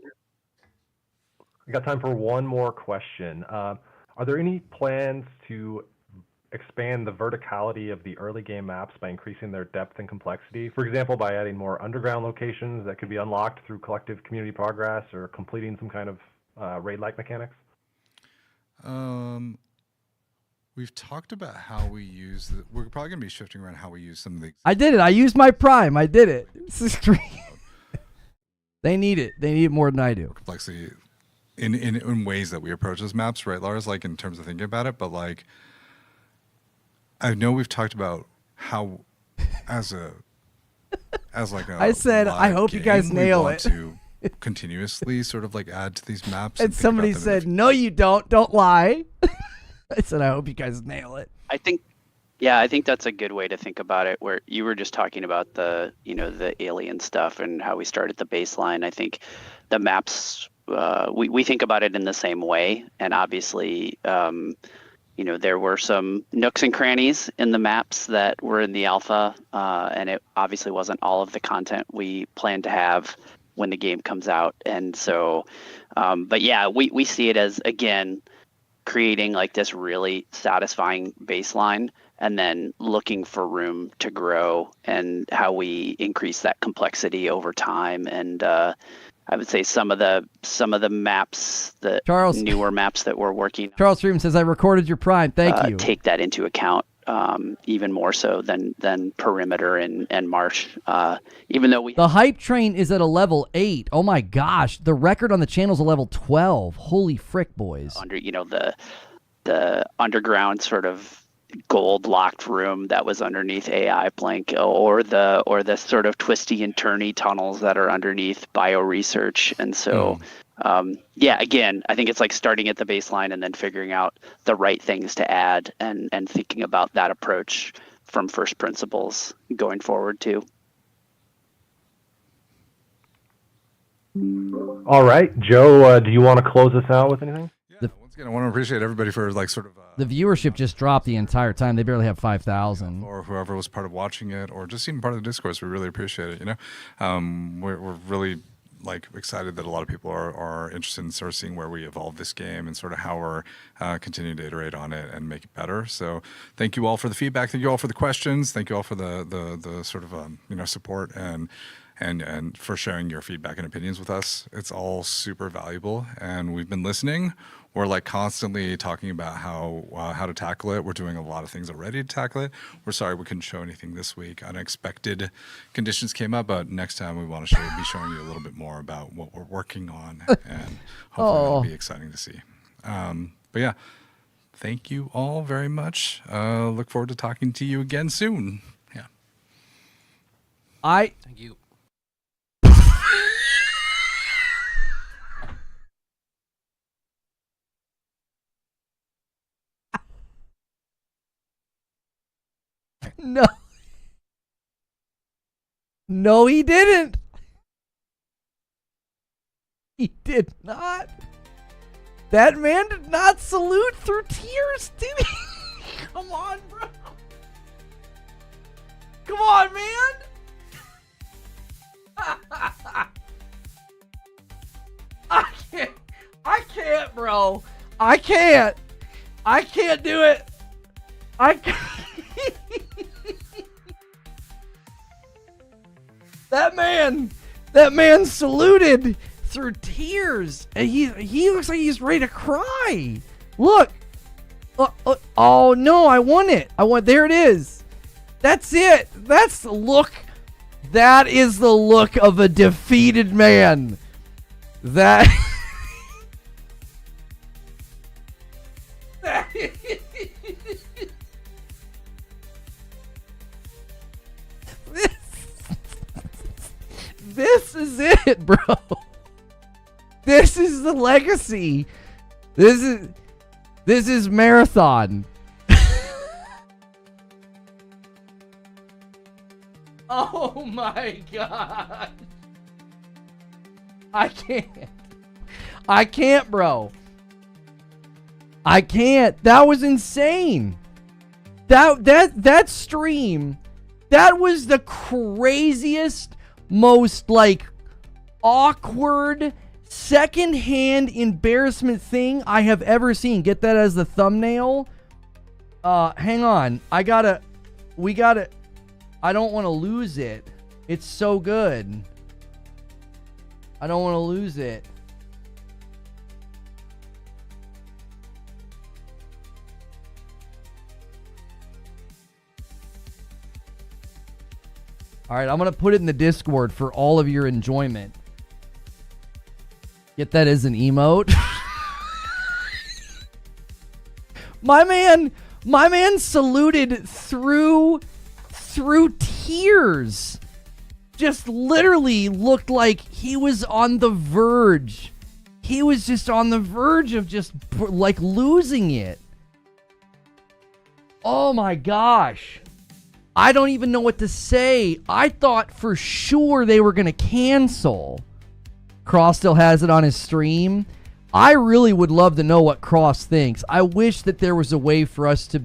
one more question. Are there any plans to expand the verticality of the early game maps by increasing their depth and complexity? For example, by adding more underground locations that could be unlocked through collective community progress or completing some kind of raid-like mechanics? We've talked about how we use we're probably going to be shifting around how we use some of the. I did it. I used my Prime. I did it. This is great. They need it. They need it more than I do. Complexity in ways that we approach those maps, right, Lars? Like in terms of thinking about it, but like I know we've talked about how I said, I hope you guys nail it. To continuously sort of like add to these maps. And somebody said, no, you don't. Don't lie. I said, I hope you guys nail it. I think that's a good way to think about it, where you were just talking about the alien stuff and how we started the baseline. I think the maps, we think about it in the same way. And obviously, there were some nooks and crannies in the maps that were in the alpha, and it obviously wasn't all of the content we plan to have when the game comes out. And so, but yeah, we see it as, again, creating like this really satisfying baseline and then looking for room to grow and how we increase that complexity over time. And I would say some of the maps, newer maps that we're working on. Charles Freeman says, I recorded your Prime. Thank you. Take that into account even more so than Perimeter and March. Even though the hype train is at a level 8. Oh my gosh. The record on the channel is a level 12. Holy frick, boys. Under the underground sort of gold locked room that was underneath AI Blank, or the sort of twisty and turny tunnels that are underneath bio research. And so again, I think it's like starting at the baseline and then figuring out the right things to add and thinking about that approach from first principles going forward too. All right, Joe, do you want to close us out with anything? Yeah, once again, I want to appreciate everybody for like sort of the viewership just dropped the entire time. They barely have 5,000. Or whoever was part of watching it, or just even part of the discourse. We really appreciate it. We're really like excited that a lot of people are interested in sort of seeing where we evolve this game and sort of how we're continuing to iterate on it and make it better. So thank you all for the feedback. Thank you all for the questions. Thank you all for the sort of support and for sharing your feedback and opinions with us. It's all super valuable, and we've been listening. We're like constantly talking about how to tackle it. We're doing a lot of things already to tackle it. We're sorry we couldn't show anything this week. Unexpected conditions came up, but next time we want to be showing you a little bit more about what we're working on, and hopefully it'll be exciting to see. But yeah, thank you all very much. Look forward to talking to you again soon. Yeah. Thank you. No. No, he didn't. He did not. That man did not salute through tears, did he? Come on, bro. Come on, man. I can't, bro. I can't do it. I can't. That man saluted through tears. And he looks like he's ready to cry. Look. Oh no, I won it. There it is. That's it. That's the look. That is the look of a defeated man. That This is it, bro. This is the legacy. This is Marathon. Oh my god. I can't, bro. I can't. That was insane. That stream, that was the craziest, most like awkward secondhand embarrassment thing I have ever seen. Get that as the thumbnail. Hang on. I don't want to lose it. It's so good. I don't want to lose it. All right, I'm going to put it in the Discord for all of your enjoyment. Get that as an emote. My man saluted through tears. Just literally looked like he was on the verge. He was just on the verge of just like losing it. Oh my gosh. I don't even know what to say. I thought for sure they were going to cancel. Cross still has it on his stream. I really would love to know what Cross thinks. I wish that there was a way for us to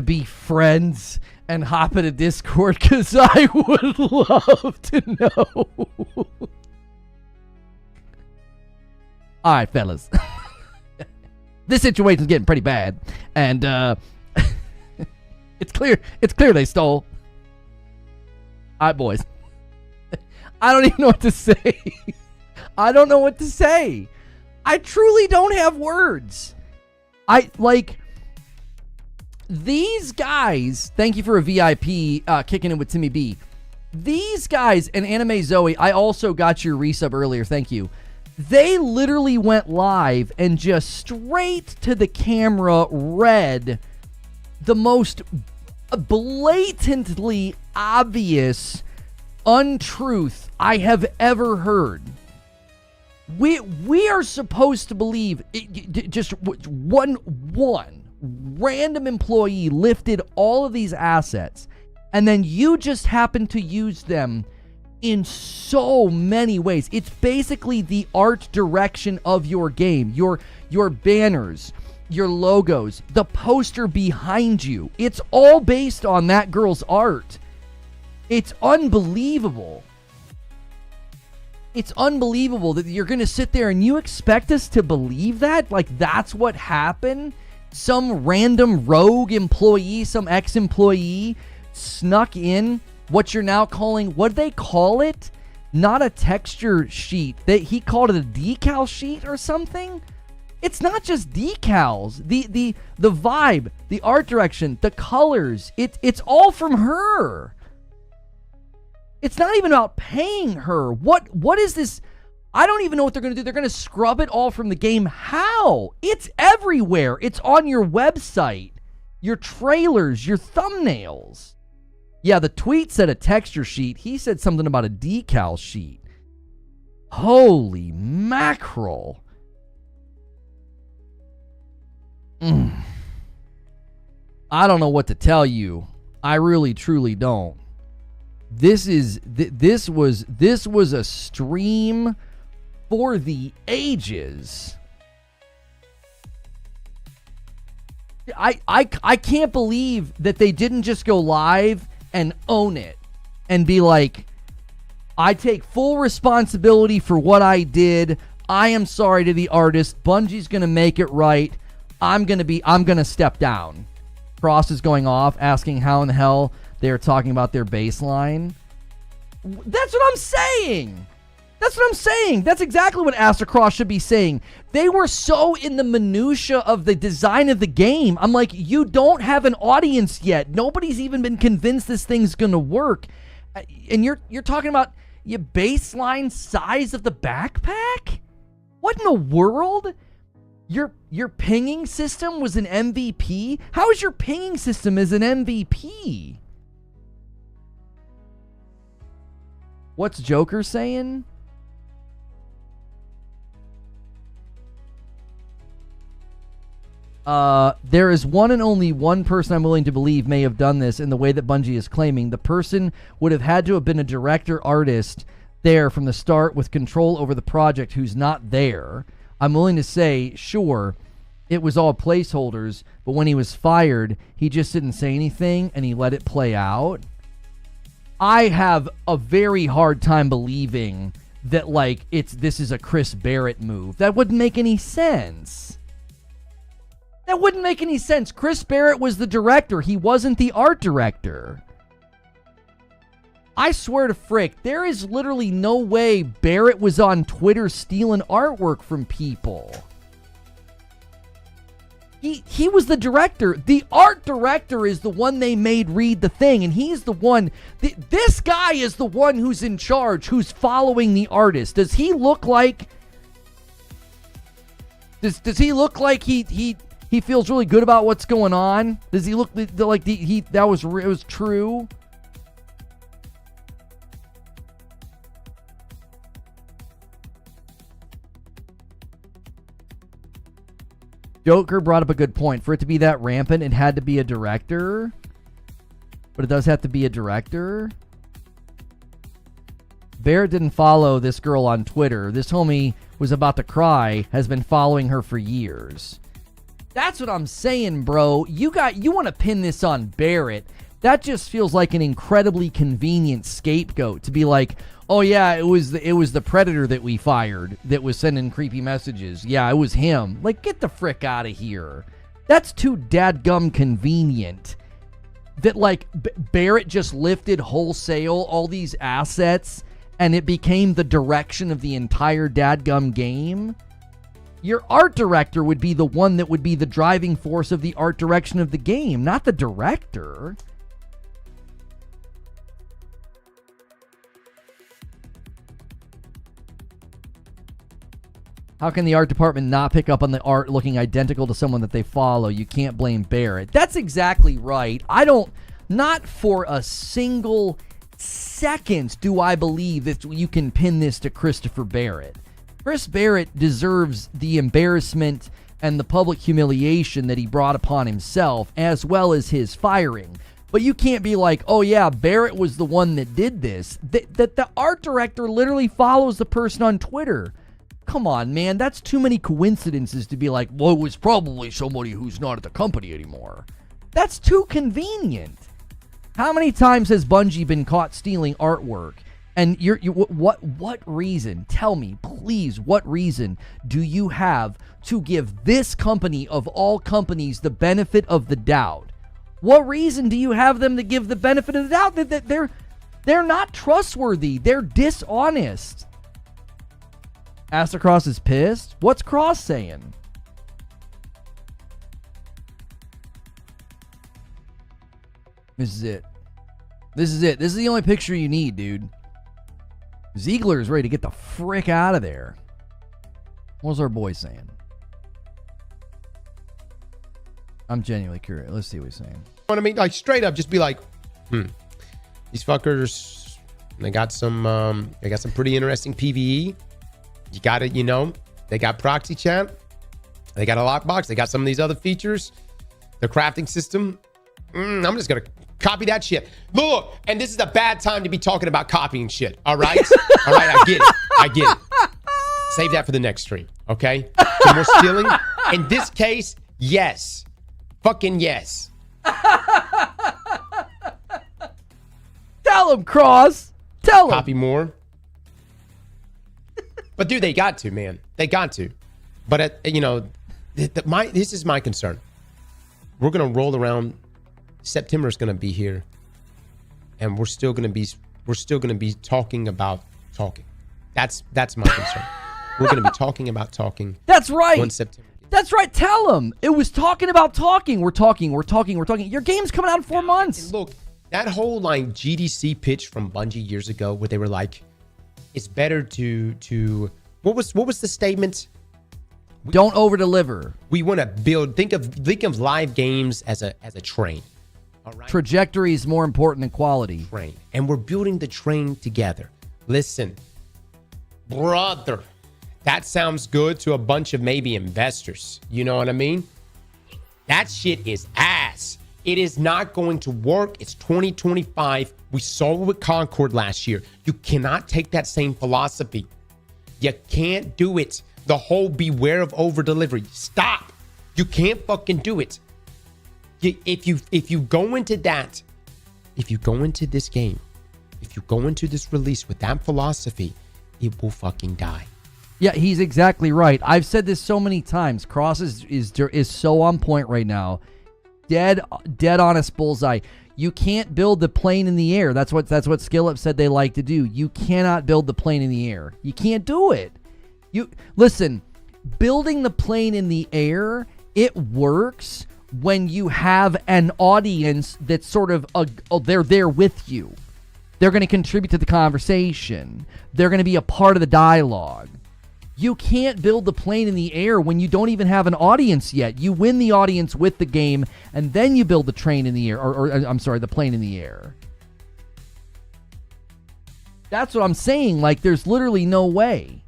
be friends and hop in a Discord, because I would love to know. All right, fellas. This situation's getting pretty bad, and it's clear they stole. All right, boys. I don't even know what to say. I don't know what to say. I truly don't have words. These guys, thank you for a VIP kicking in with Timmy B. These guys, and Anime Zoe, I also got your resub earlier, thank you. They literally went live and just straight to the camera read the most blatantly obvious untruth I have ever heard. We are supposed to believe just one random employee lifted all of these assets, and then you just happen to use them in so many ways. It's basically the art direction of your game, your banners, your logos, the poster behind you. It's all based on that girl's art. It's unbelievable. It's unbelievable that you're going to sit there and you expect us to believe that? Like, that's what happened? Some random rogue employee, some ex-employee snuck in what you're now calling, what do they call it? Not a texture sheet. He called it a decal sheet or something? It's not just decals. The vibe, the art direction, the colors, it's all from her. It's not even about paying her. What is this? I don't even know what they're going to do. They're going to scrub it all from the game. How? It's everywhere. It's on your website, your trailers, your thumbnails. Yeah, the tweet said a texture sheet. He said something about a decal sheet. Holy mackerel. I don't know what to tell you. I really, truly don't. This was a stream for the ages. I can't believe that they didn't just go live and own it and be like, I take full responsibility for what I did. I am sorry to the artist. Bungie's going to make it right. I'm going to step down. Cross is going off asking how in the hell they're talking about their baseline. That's what I'm saying. That's exactly what Astrocross should be saying. They were so in the minutia of the design of the game. I'm like, you don't have an audience yet. Nobody's even been convinced this thing's going to work. And you're talking about your baseline size of the backpack? What in the world? Your pinging system was an MVP? How is your pinging system as an MVP? What's Joker saying? There is one and only one person I'm willing to believe may have done this in the way that Bungie is claiming. The person would have had to have been a director artist there from the start with control over the project who's not there. I'm willing to say, sure, it was all placeholders, but when he was fired, he just didn't say anything and he let it play out. I have a very hard time believing that, like, this is a Chris Barrett move. That wouldn't make any sense. Chris Barrett was the director. He wasn't the art director. I swear to frick, there is literally no way Barrett was on Twitter stealing artwork from people. He was the director. The art director is the one they made read the thing, and he's the one. This guy is the one who's in charge, who's following the artist. Does he look like? Does he look like he feels really good about what's going on? Does he look like it was true? Joker brought up a good point. For it to be that rampant, it had to be a director. But it does have to be a director. Barrett didn't follow this girl on Twitter. This homie was about to cry, has been following her for years. That's what I'm saying, bro. You want to pin this on Barrett. That just feels like an incredibly convenient scapegoat to be like, oh yeah, it was the Predator that we fired that was sending creepy messages. Yeah, it was him. Like, get the frick out of here. That's too dadgum convenient. That, like, Barrett just lifted wholesale all these assets and it became the direction of the entire dadgum game. Your art director would be the one that would be the driving force of the art direction of the game, not the director. How can the art department not pick up on the art looking identical to someone that they follow? You can't blame Barrett. That's exactly right. Not for a single second do I believe that you can pin this to Christopher Barrett. Chris Barrett deserves the embarrassment and the public humiliation that he brought upon himself, as well as his firing. But you can't be like, oh yeah, Barrett was the one that did this. That the art director literally follows the person on Twitter. Come on, man. That's too many coincidences to be like, well, it was probably somebody who's not at the company anymore. That's too convenient. How many times has Bungie been caught stealing artwork? And what reason? Tell me, please, what reason do you have to give this company of all companies the benefit of the doubt? What reason do you have them to give the benefit of the doubt that they're not trustworthy? They're dishonest. Astrocross is pissed? What's Cross saying? This is it. This is the only picture you need, dude. Ziegler is ready to get the frick out of there. What's our boy saying? I'm genuinely curious. Let's see what he's saying. What I mean, like, straight up just be like, These fuckers, they got some pretty interesting PvE. You got it, they got proxy chat. They got a lockbox. They got some of these other features. The crafting system. I'm just going to copy that shit. Look, and this is a bad time to be talking about copying shit. All right? All right, I get it. Save that for the next stream, okay? Some more stealing. In this case, yes. Fucking yes. Tell him, Cross. Tell him. Copy more. But dude, they got to, man. They got to. But this is my concern. We're gonna roll around. September is gonna be here, and we're still gonna be talking about talking. That's my concern. We're gonna be talking about talking. That's right. When September. That's right. Tell them it was talking about talking. We're talking. Your game's coming out in 4 months. And look, that whole GDC pitch from Bungie years ago, where they were like, "It's better to what was the statement? Don't over deliver. We want to build. Think of live games as a train. All right. Trajectory is more important than quality. Train, and we're building the train together. Listen, brother, that sounds good to a bunch of maybe investors. You know what I mean? That shit is ass. It is not going to work. It's 2025. We saw it with Concord last year. You cannot take that same philosophy. You can't do it. The whole beware of over delivery. Stop. You can't fucking do it. If you go into that, if you go into this game, if you go into this release with that philosophy, it will fucking die. Yeah, he's exactly right. I've said this so many times. Cross is so on point right now. Dead honest bullseye. You can't build the plane in the air. That's what Skillup said they like to do. You cannot build the plane in the air. You can't do it. You listen, building the plane in the air, it works when you have an audience that's sort of they're there with you. They're going to contribute to the conversation. They're going to be a part of the dialogue. You can't build the plane in the air when you don't even have an audience yet. You win the audience with the game, and then you build the train in the air, the plane in the air. That's what I'm saying. Like, there's literally no way.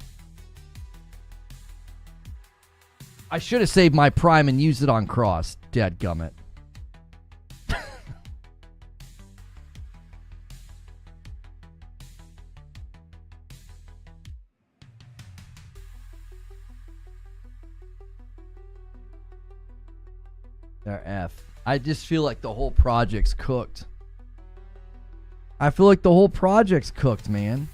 I should have saved my Prime and used it on Cross. Dadgummit. They're F. I just feel like the whole project's cooked. Man.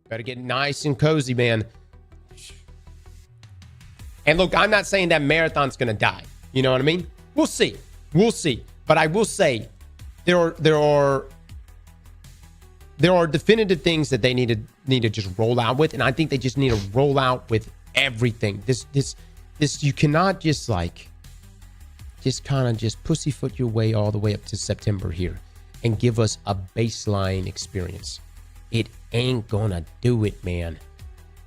Better get nice and cozy, man. And look, I'm not saying that Marathon's going to die. You know what I mean? We'll see. But I will say there are definitive things that they need to just roll out with, and I think they just need to roll out with everything. This you cannot just kind of pussyfoot your way all the way up to September here and give us a baseline experience. It ain't gonna do it, man.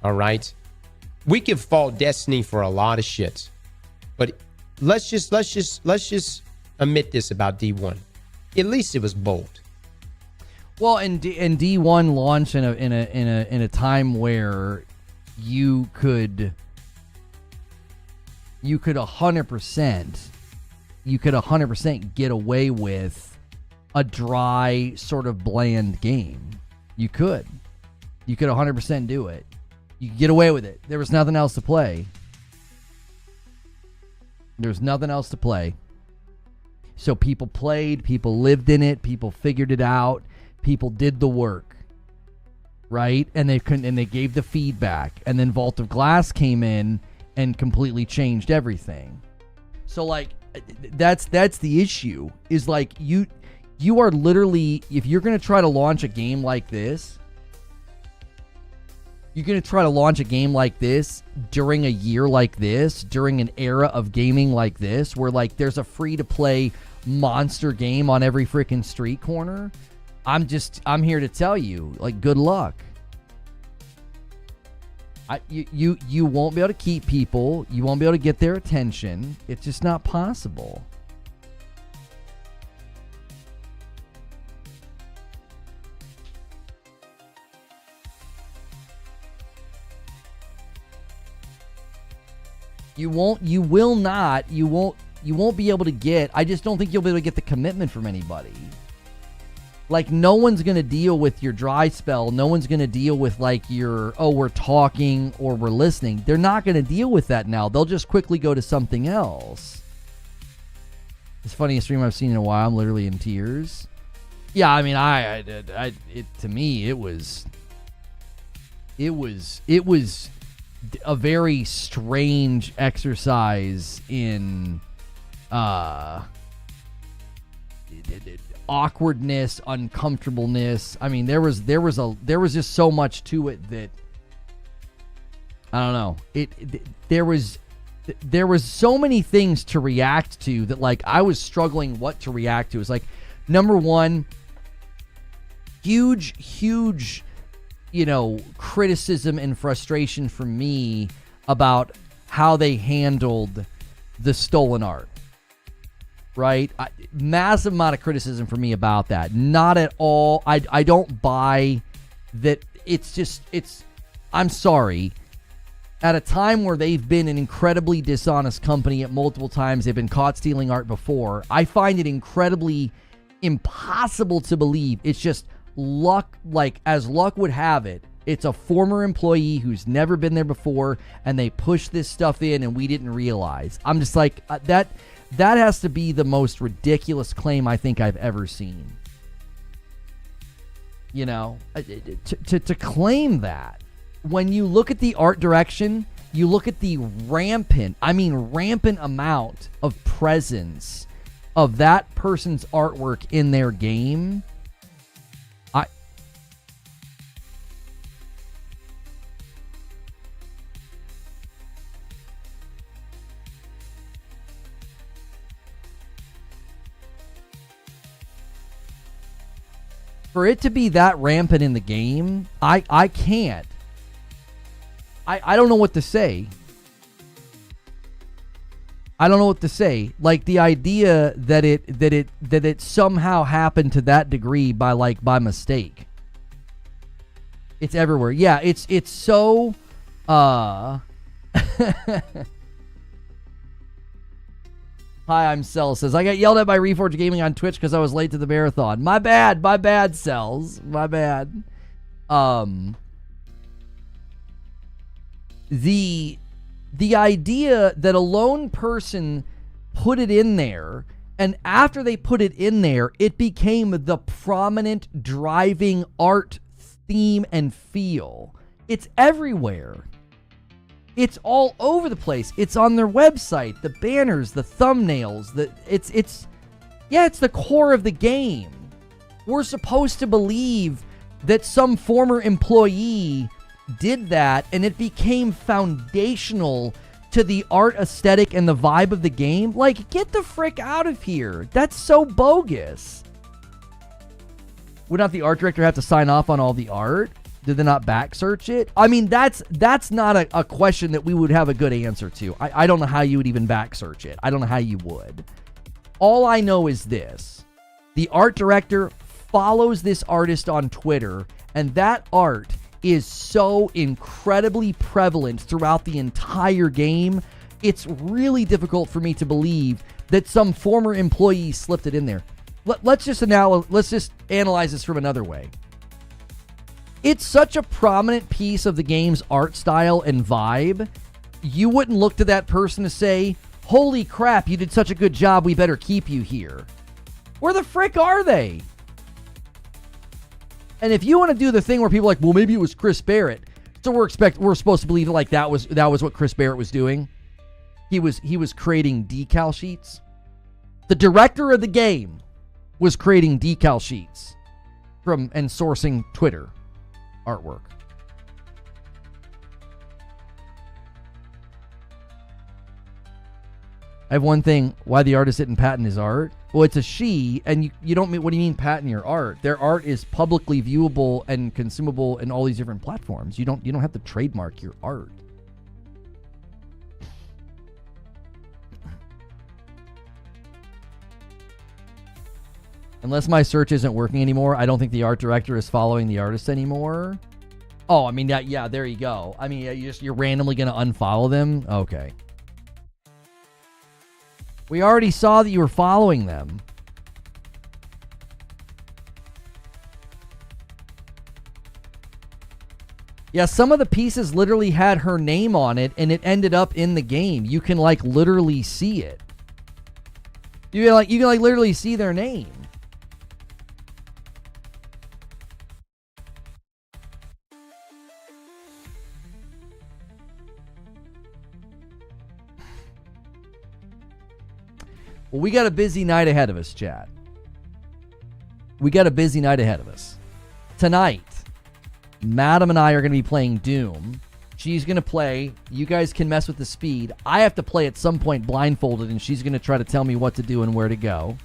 All right? We can fault Destiny for a lot of shit. But let's just admit this about D1. At least it was bold. Well, and D1 launched in a time where you could 100% get away with a dry, sort of bland game. You could 100% do it. You could get away with it. There was nothing else to play. So people played, people lived in it, people figured it out, people did the work, right? And they gave the feedback, and then Vault of Glass came in and completely changed everything. So like, that's the issue. Is like you are literally, if you're gonna try to launch a game like this, You're going to try to launch a game like this during a year like this, during an era of gaming like this, where like there's a free-to-play monster game on every freaking street corner? I'm here to tell you, like, good luck. You won't be able to keep people. You won't be able to get their attention. It's just not possible. You won't be able to get, I just don't think you'll be able to get the commitment from anybody. Like, no one's going to deal with your dry spell. No one's going to deal with, like, your, oh, we're talking or we're listening. They're not going to deal with that now. They'll just quickly go to something else. It's the funniest stream I've seen in a while. I'm literally in tears. Yeah, I mean, to me, it was a very strange exercise in awkwardness, uncomfortableness. I mean, there was just so much to it that I don't know. There was so many things to react to that, like, I was struggling what to react to. It's like, number one, huge, criticism and frustration from me about how they handled the stolen art. Right? Massive amount of criticism for me about that. Not at all. I don't buy that. I'm sorry. At a time where they've been an incredibly dishonest company at multiple times, they've been caught stealing art before, I find it incredibly impossible to believe. It's just luck, like, as luck would have it, it's a former employee who's never been there before, and they pushed this stuff in and we didn't realize. I'm just like, that has to be the most ridiculous claim I think I've ever seen. You know, to claim that. When you look at the art direction, you look at the rampant amount of presence of that person's artwork in their game. For it to be that rampant in the game, I can't. I don't know what to say. I don't know what to say. Like, the idea that it somehow happened to that degree by mistake. It's everywhere. Yeah, it's so Hi, I'm Cell. Says, I got yelled at by Reforge Gaming on Twitch because I was late to the marathon. My bad, Cells. My bad. The idea that a lone person put it in there, and after they put it in there, it became the prominent driving art theme and feel. It's everywhere. It's all over the place. It's on their website, the banners, the thumbnails, it's the core of the game. We're supposed to believe that some former employee did that and it became foundational to the art aesthetic and the vibe of the game. Like, get the frick out of here. That's so bogus. Would not the art director have to sign off on all the art? Did they not back search it? I mean, that's not a question that we would have a good answer to. I don't know how you would even back search it. I don't know how you would. All I know is this. The art director follows this artist on Twitter, and that art is so incredibly prevalent throughout the entire game. It's really difficult for me to believe that some former employee slipped it in there. Let's just analyze this from another way. It's such a prominent piece of the game's art style and vibe, you wouldn't look to that person to say, holy crap, you did such a good job, we better keep you here. Where the frick are they? And if you want to do the thing where people are like, well, maybe it was Chris Barrett, so we're supposed to believe like that was what Chris Barrett was doing. He was creating decal sheets. The director of the game was creating decal sheets and sourcing Twitter artwork. I have one thing. Why the artist didn't patent his art? Well, it's a she, and you don't mean, what do you mean patent your art? Their art is publicly viewable and consumable in all these different platforms. You don't have to trademark your art. Unless my search isn't working anymore, I don't think the art director is following the artist anymore. Oh, I mean, yeah, there you go. I mean, you're randomly going to unfollow them? Okay. We already saw that you were following them. Yeah, some of the pieces literally had her name on it, and it ended up in the game. You can, like, literally see it. You can literally see their name. Well, we got a busy night ahead of us, chat. We got a busy night ahead of us. Tonight, Madam and I are going to be playing Doom. She's going to play. You guys can mess with the speed. I have to play at some point blindfolded, and she's going to try to tell me what to do and where to go.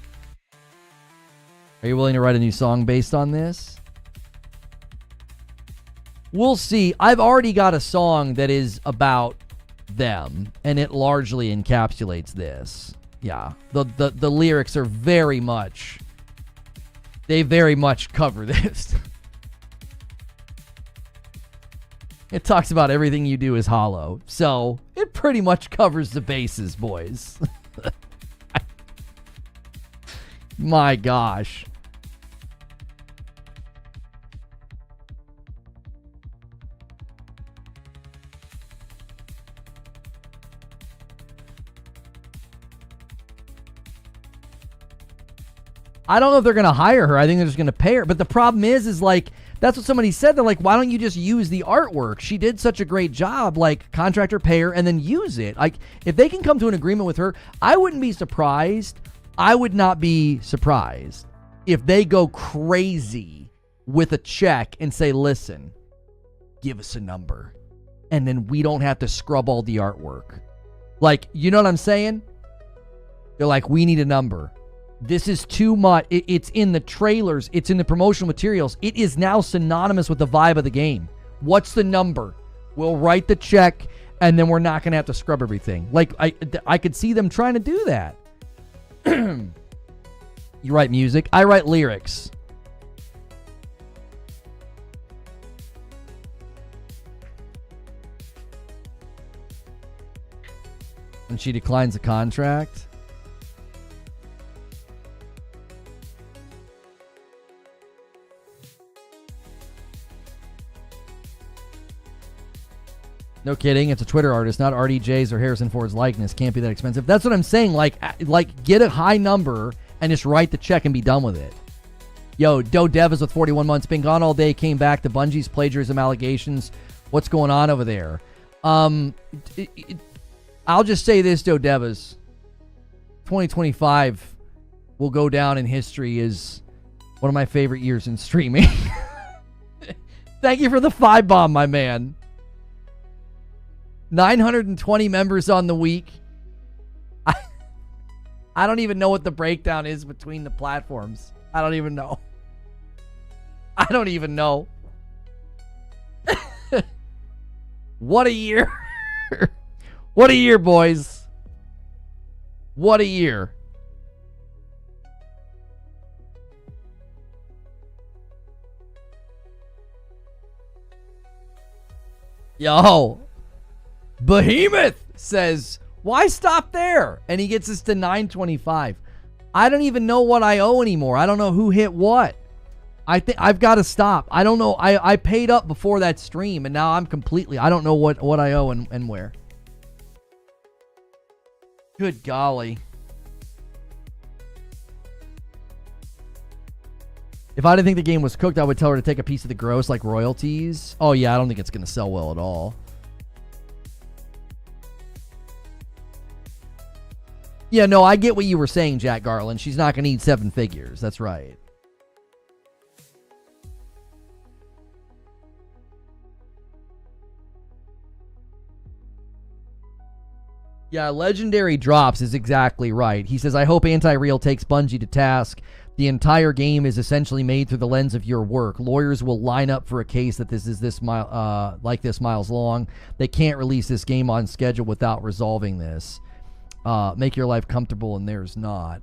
Are you willing to write a new song based on this? We'll see. I've already got a song that is about them, and it largely encapsulates this. Yeah, the lyrics are very much, they very much cover this. It talks about everything you do is hollow. So it pretty much covers the bases, boys. My gosh. I don't know if they're going to hire her. I think they're just going to pay her. But the problem is like, that's what somebody said. They're like, why don't you just use the artwork? She did such a great job. Like, contractor, pay her, and then use it. Like, if they can come to an agreement with her, I wouldn't be surprised. I would not be surprised if they go crazy with a check and say, listen, give us a number. And then we don't have to scrub all the artwork. Like, you know what I'm saying? They're like, we need a number. This is too much. It's in the trailers. It's in the promotional materials. It is now synonymous with the vibe of the game. What's the number? We'll write the check, and then we're not going to have to scrub everything. Like, I could see them trying to do that. You write music. I write lyrics. And she declines the contract. No kidding. It's a Twitter artist, not RDJ's or Harrison Ford's likeness. Can't be that expensive. That's what I'm saying. Like get a high number and just write the check and be done with it. Yo, Doe Dev is with 41 months. Been gone all day. Came back to Bungie's plagiarism allegations. What's going on over there? I'll just say this, Doe Devas. 2025 will go down in history as one of my favorite years in streaming. Thank you for the 5 bomb, my man. 920 members on the week. I don't even know what the breakdown is between the platforms. I don't even know. What a year. What a year, boys. What a year. Yo. Behemoth says, why stop there? And he gets us to 925. I don't even know what I owe anymore. I don't know who hit what. I think I've got to stop. I don't know. I paid up before that stream, and now I'm completely, I don't know what I owe and where. Good golly. If I didn't think the game was cooked, I would tell her to take a piece of the gross, like royalties. Oh, yeah, I don't think it's going to sell well at all. Yeah, no, I get what you were saying, Jack Garland. She's not going to need 7 figures. That's right. Yeah, Legendary Drops is exactly right. He says, I hope Anti-Real takes Bungie to task. The entire game is essentially made through the lens of your work. Lawyers will line up for a case that this miles long. They can't release this game on schedule without resolving this. Make your life comfortable, and theirs not.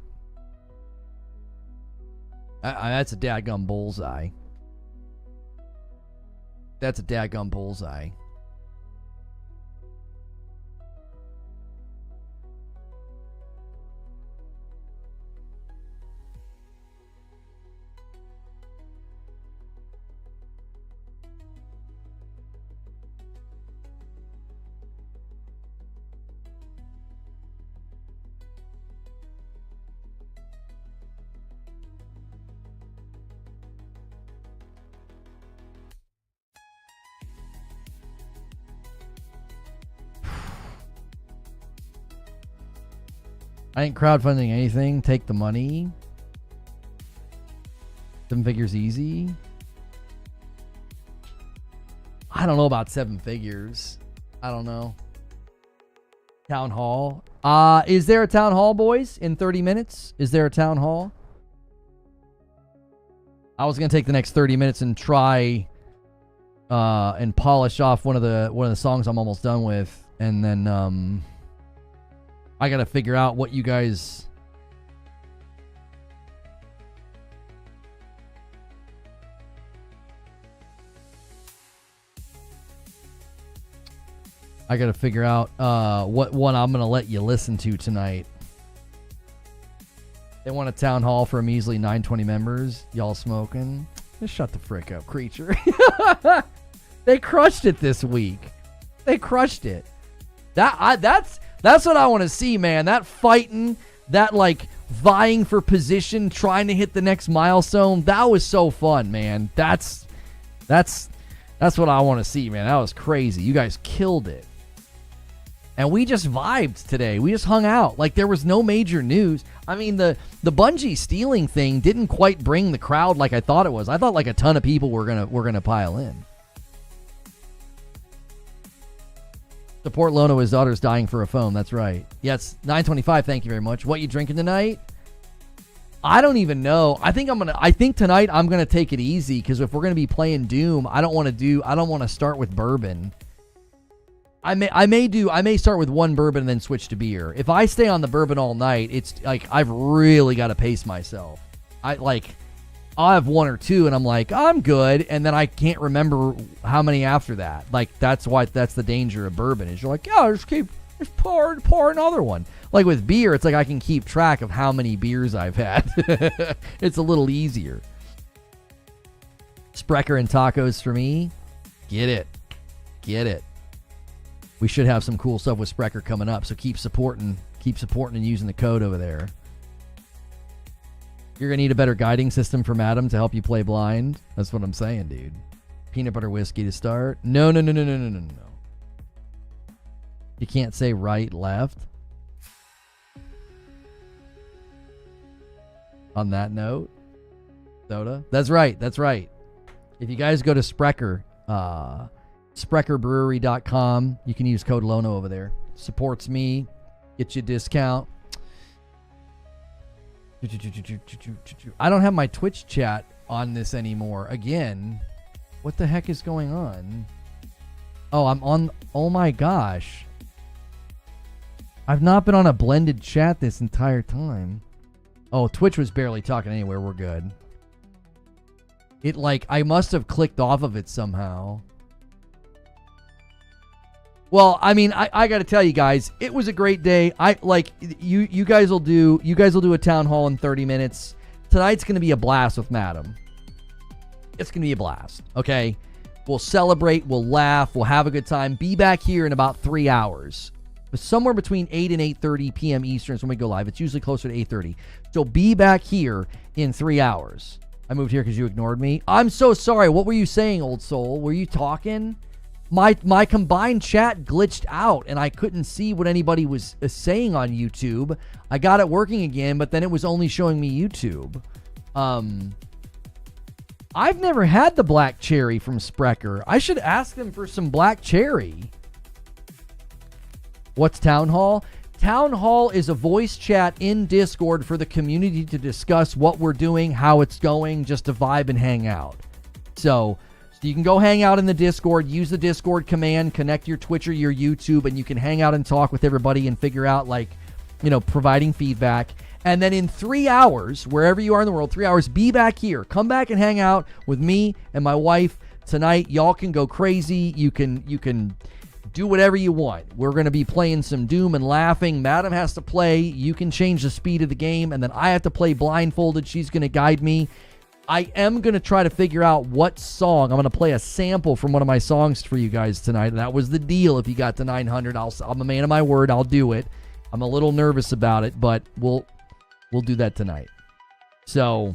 That's a dadgum bullseye. That's a dadgum bullseye. I ain't crowdfunding anything. Take the money. 7 figures easy. I don't know about 7 figures. I don't know. Town hall. Is there a town hall, boys? In 30 minutes? Is there a town hall? I was gonna take the next 30 minutes and try and polish off one of the songs I'm almost done with, and then I gotta figure out what you guys. I gotta figure out what one I'm gonna let you listen to tonight. They want a town hall for a measly 920 members. Y'all smoking? Just shut the frick up, creature. They crushed it this week. They crushed it. That's what I want to see, man. That fighting, that like vying for position, trying to hit the next milestone. That was so fun, man. That's what I want to see, man. That was crazy. You guys killed it. And we just vibed today. We just hung out. Like there was no major news. I mean, the Bungie stealing thing didn't quite bring the crowd like I thought it was. I thought like a ton of people were gonna pile in. Support Lono, his daughter's dying for a phone. That's right. Yes, 925. Thank you very much. What you drinking tonight? I don't even know. I think tonight I'm gonna take it easy because if we're gonna be playing Doom, I don't want to start with bourbon. I may start with one bourbon and then switch to beer. If I stay on the bourbon all night, it's like I've really got to pace myself. I'll have one or two and I'm like, I'm good, and then I can't remember how many after that. Like that's the danger of bourbon is you're like, yeah, just pour another one. Like with beer, it's like I can keep track of how many beers I've had. It's a little easier. Sprecher and tacos for me. Get it. We should have some cool stuff with Sprecher coming up, so keep supporting and using the code over there. You're going to need a better guiding system from Adam to help you play blind. That's what I'm saying, dude. Peanut butter whiskey to start. No. You can't say right, left. On that note, soda. That's right. If you guys go to Sprecher, SprecherBrewery.com, you can use code Lono over there. Supports me, gets you a discount. I don't have my Twitch chat on this anymore. Again, what the heck is going on? Oh, I'm on. Oh my gosh. I've not been on a blended chat this entire time. Oh, Twitch was barely talking anywhere. We're good. I must have clicked off of it somehow. Well, I mean, I got to tell you guys, it was a great day. You guys will do a town hall in 30 minutes. Tonight's going to be a blast with Madam. It's going to be a blast. Okay, we'll celebrate, we'll laugh, we'll have a good time. Be back here in about 3 hours, but somewhere between 8 and 8:30 p.m. Eastern is when we go live. It's usually closer to 8:30. So be back here in 3 hours. I moved here because you ignored me. I'm so sorry. What were you saying, old soul? Were you talking? My combined chat glitched out, and I couldn't see what anybody was saying on YouTube. I got it working again, but then it was only showing me YouTube. I've never had the black cherry from Sprecher. I should ask them for some black cherry. What's Town Hall? Town Hall is a voice chat in Discord for the community to discuss what we're doing, how it's going, just to vibe and hang out. So you can go hang out in the Discord, use the Discord command, connect your Twitch or your YouTube, and you can hang out and talk with everybody and figure out, like, you know, providing feedback. And then in 3 hours, wherever you are in the world, 3 hours, be back here. Come back and hang out with me and my wife tonight. Y'all can go crazy. You can do whatever you want. We're going to be playing some Doom and laughing. Madam has to play. You can change the speed of the game, and then I have to play blindfolded. She's going to guide me. I am going to try to figure out what song. I'm going to play a sample from one of my songs for you guys tonight. And that was the deal. If you got to 900, I'm a man of my word. I'll do it. I'm a little nervous about it, but we'll do that tonight. So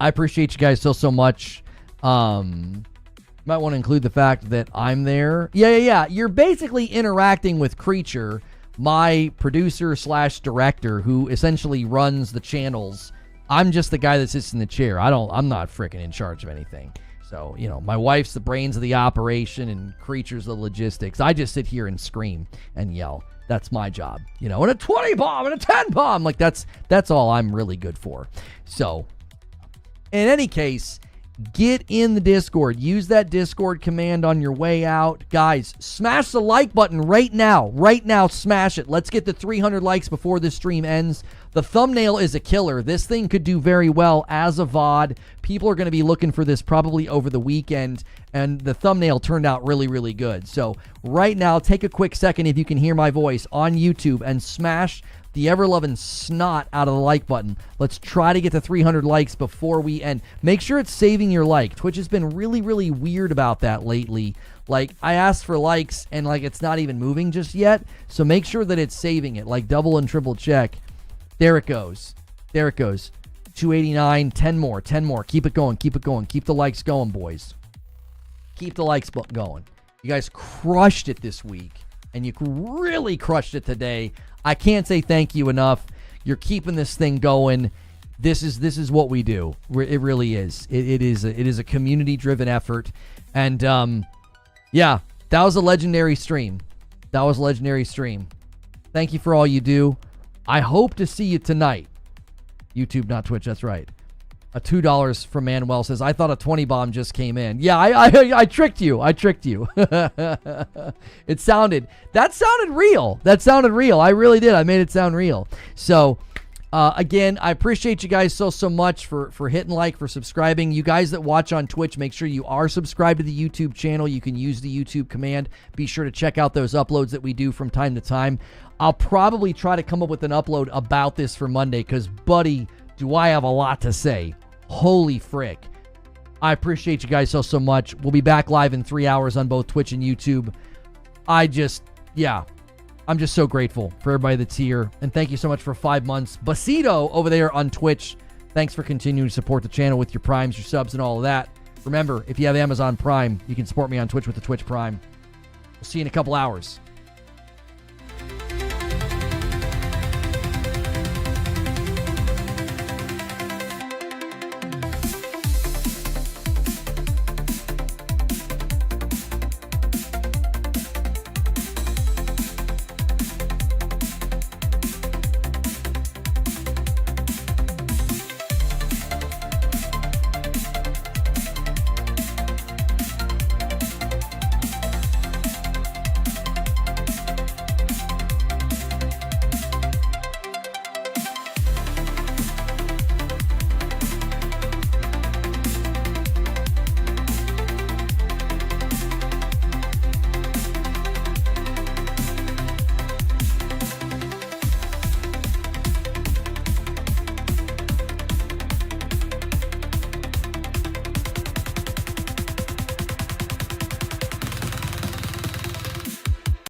I appreciate you guys so much. Might want to include the fact that I'm there. Yeah. You're basically interacting with Creature, my producer / director, who essentially runs the channels. I'm just the guy that sits in the chair. I'm not freaking in charge of anything. So, you know, my wife's the brains of the operation and Creature's the logistics. I just sit here and scream and yell. That's my job. You know, and a 20 bomb and a 10 bomb. Like, that's all I'm really good for. So, in any case, get in the Discord. Use that Discord command on your way out. Guys, smash the like button right now. Right now, smash it. Let's get to 300 likes before this stream ends. The thumbnail is a killer. This thing could do very well as a VOD. People are going to be looking for this probably over the weekend, and the thumbnail turned out really, really good. So right now, take a quick second if you can hear my voice on YouTube and smash the ever-loving snot out of the like button. Let's try to get to 300 likes before we end. Make sure it's saving your like. Twitch has been really, really weird about that lately. Like, I asked for likes, and, like, it's not even moving just yet. So make sure that it's saving it. Like, double and triple check. There it goes. There it goes. 289. 10 more. 10 more. Keep it going. Keep it going. Keep the likes going, boys. Keep the likes going. You guys crushed it this week, and you really crushed it today. I can't say thank you enough. You're keeping this thing going. This is what we do. It really is. It is a community-driven effort. And, yeah, that was a legendary stream. That was a legendary stream. Thank you for all you do. I hope to see you tonight. YouTube, not Twitch. That's right. A $2 from Manuel says, I thought a 20 bomb just came in. Yeah, I tricked you. I tricked you. That sounded real. That sounded real. I really did. I made it sound real. So, again, I appreciate you guys so much for hitting like, for subscribing. You guys that watch on Twitch, make sure you are subscribed to the YouTube channel. You can use the YouTube command. Be sure to check out those uploads that we do from time to time. I'll probably try to come up with an upload about this for Monday because, buddy, do I have a lot to say. Holy frick. I appreciate you guys so much. We'll be back live in 3 hours on both Twitch and YouTube. I'm just so grateful for everybody that's here. And thank you so much for 5 months. Basito over there on Twitch. Thanks for continuing to support the channel with your primes, your subs, and all of that. Remember, if you have Amazon Prime, you can support me on Twitch with the Twitch Prime. We'll see you in a couple hours.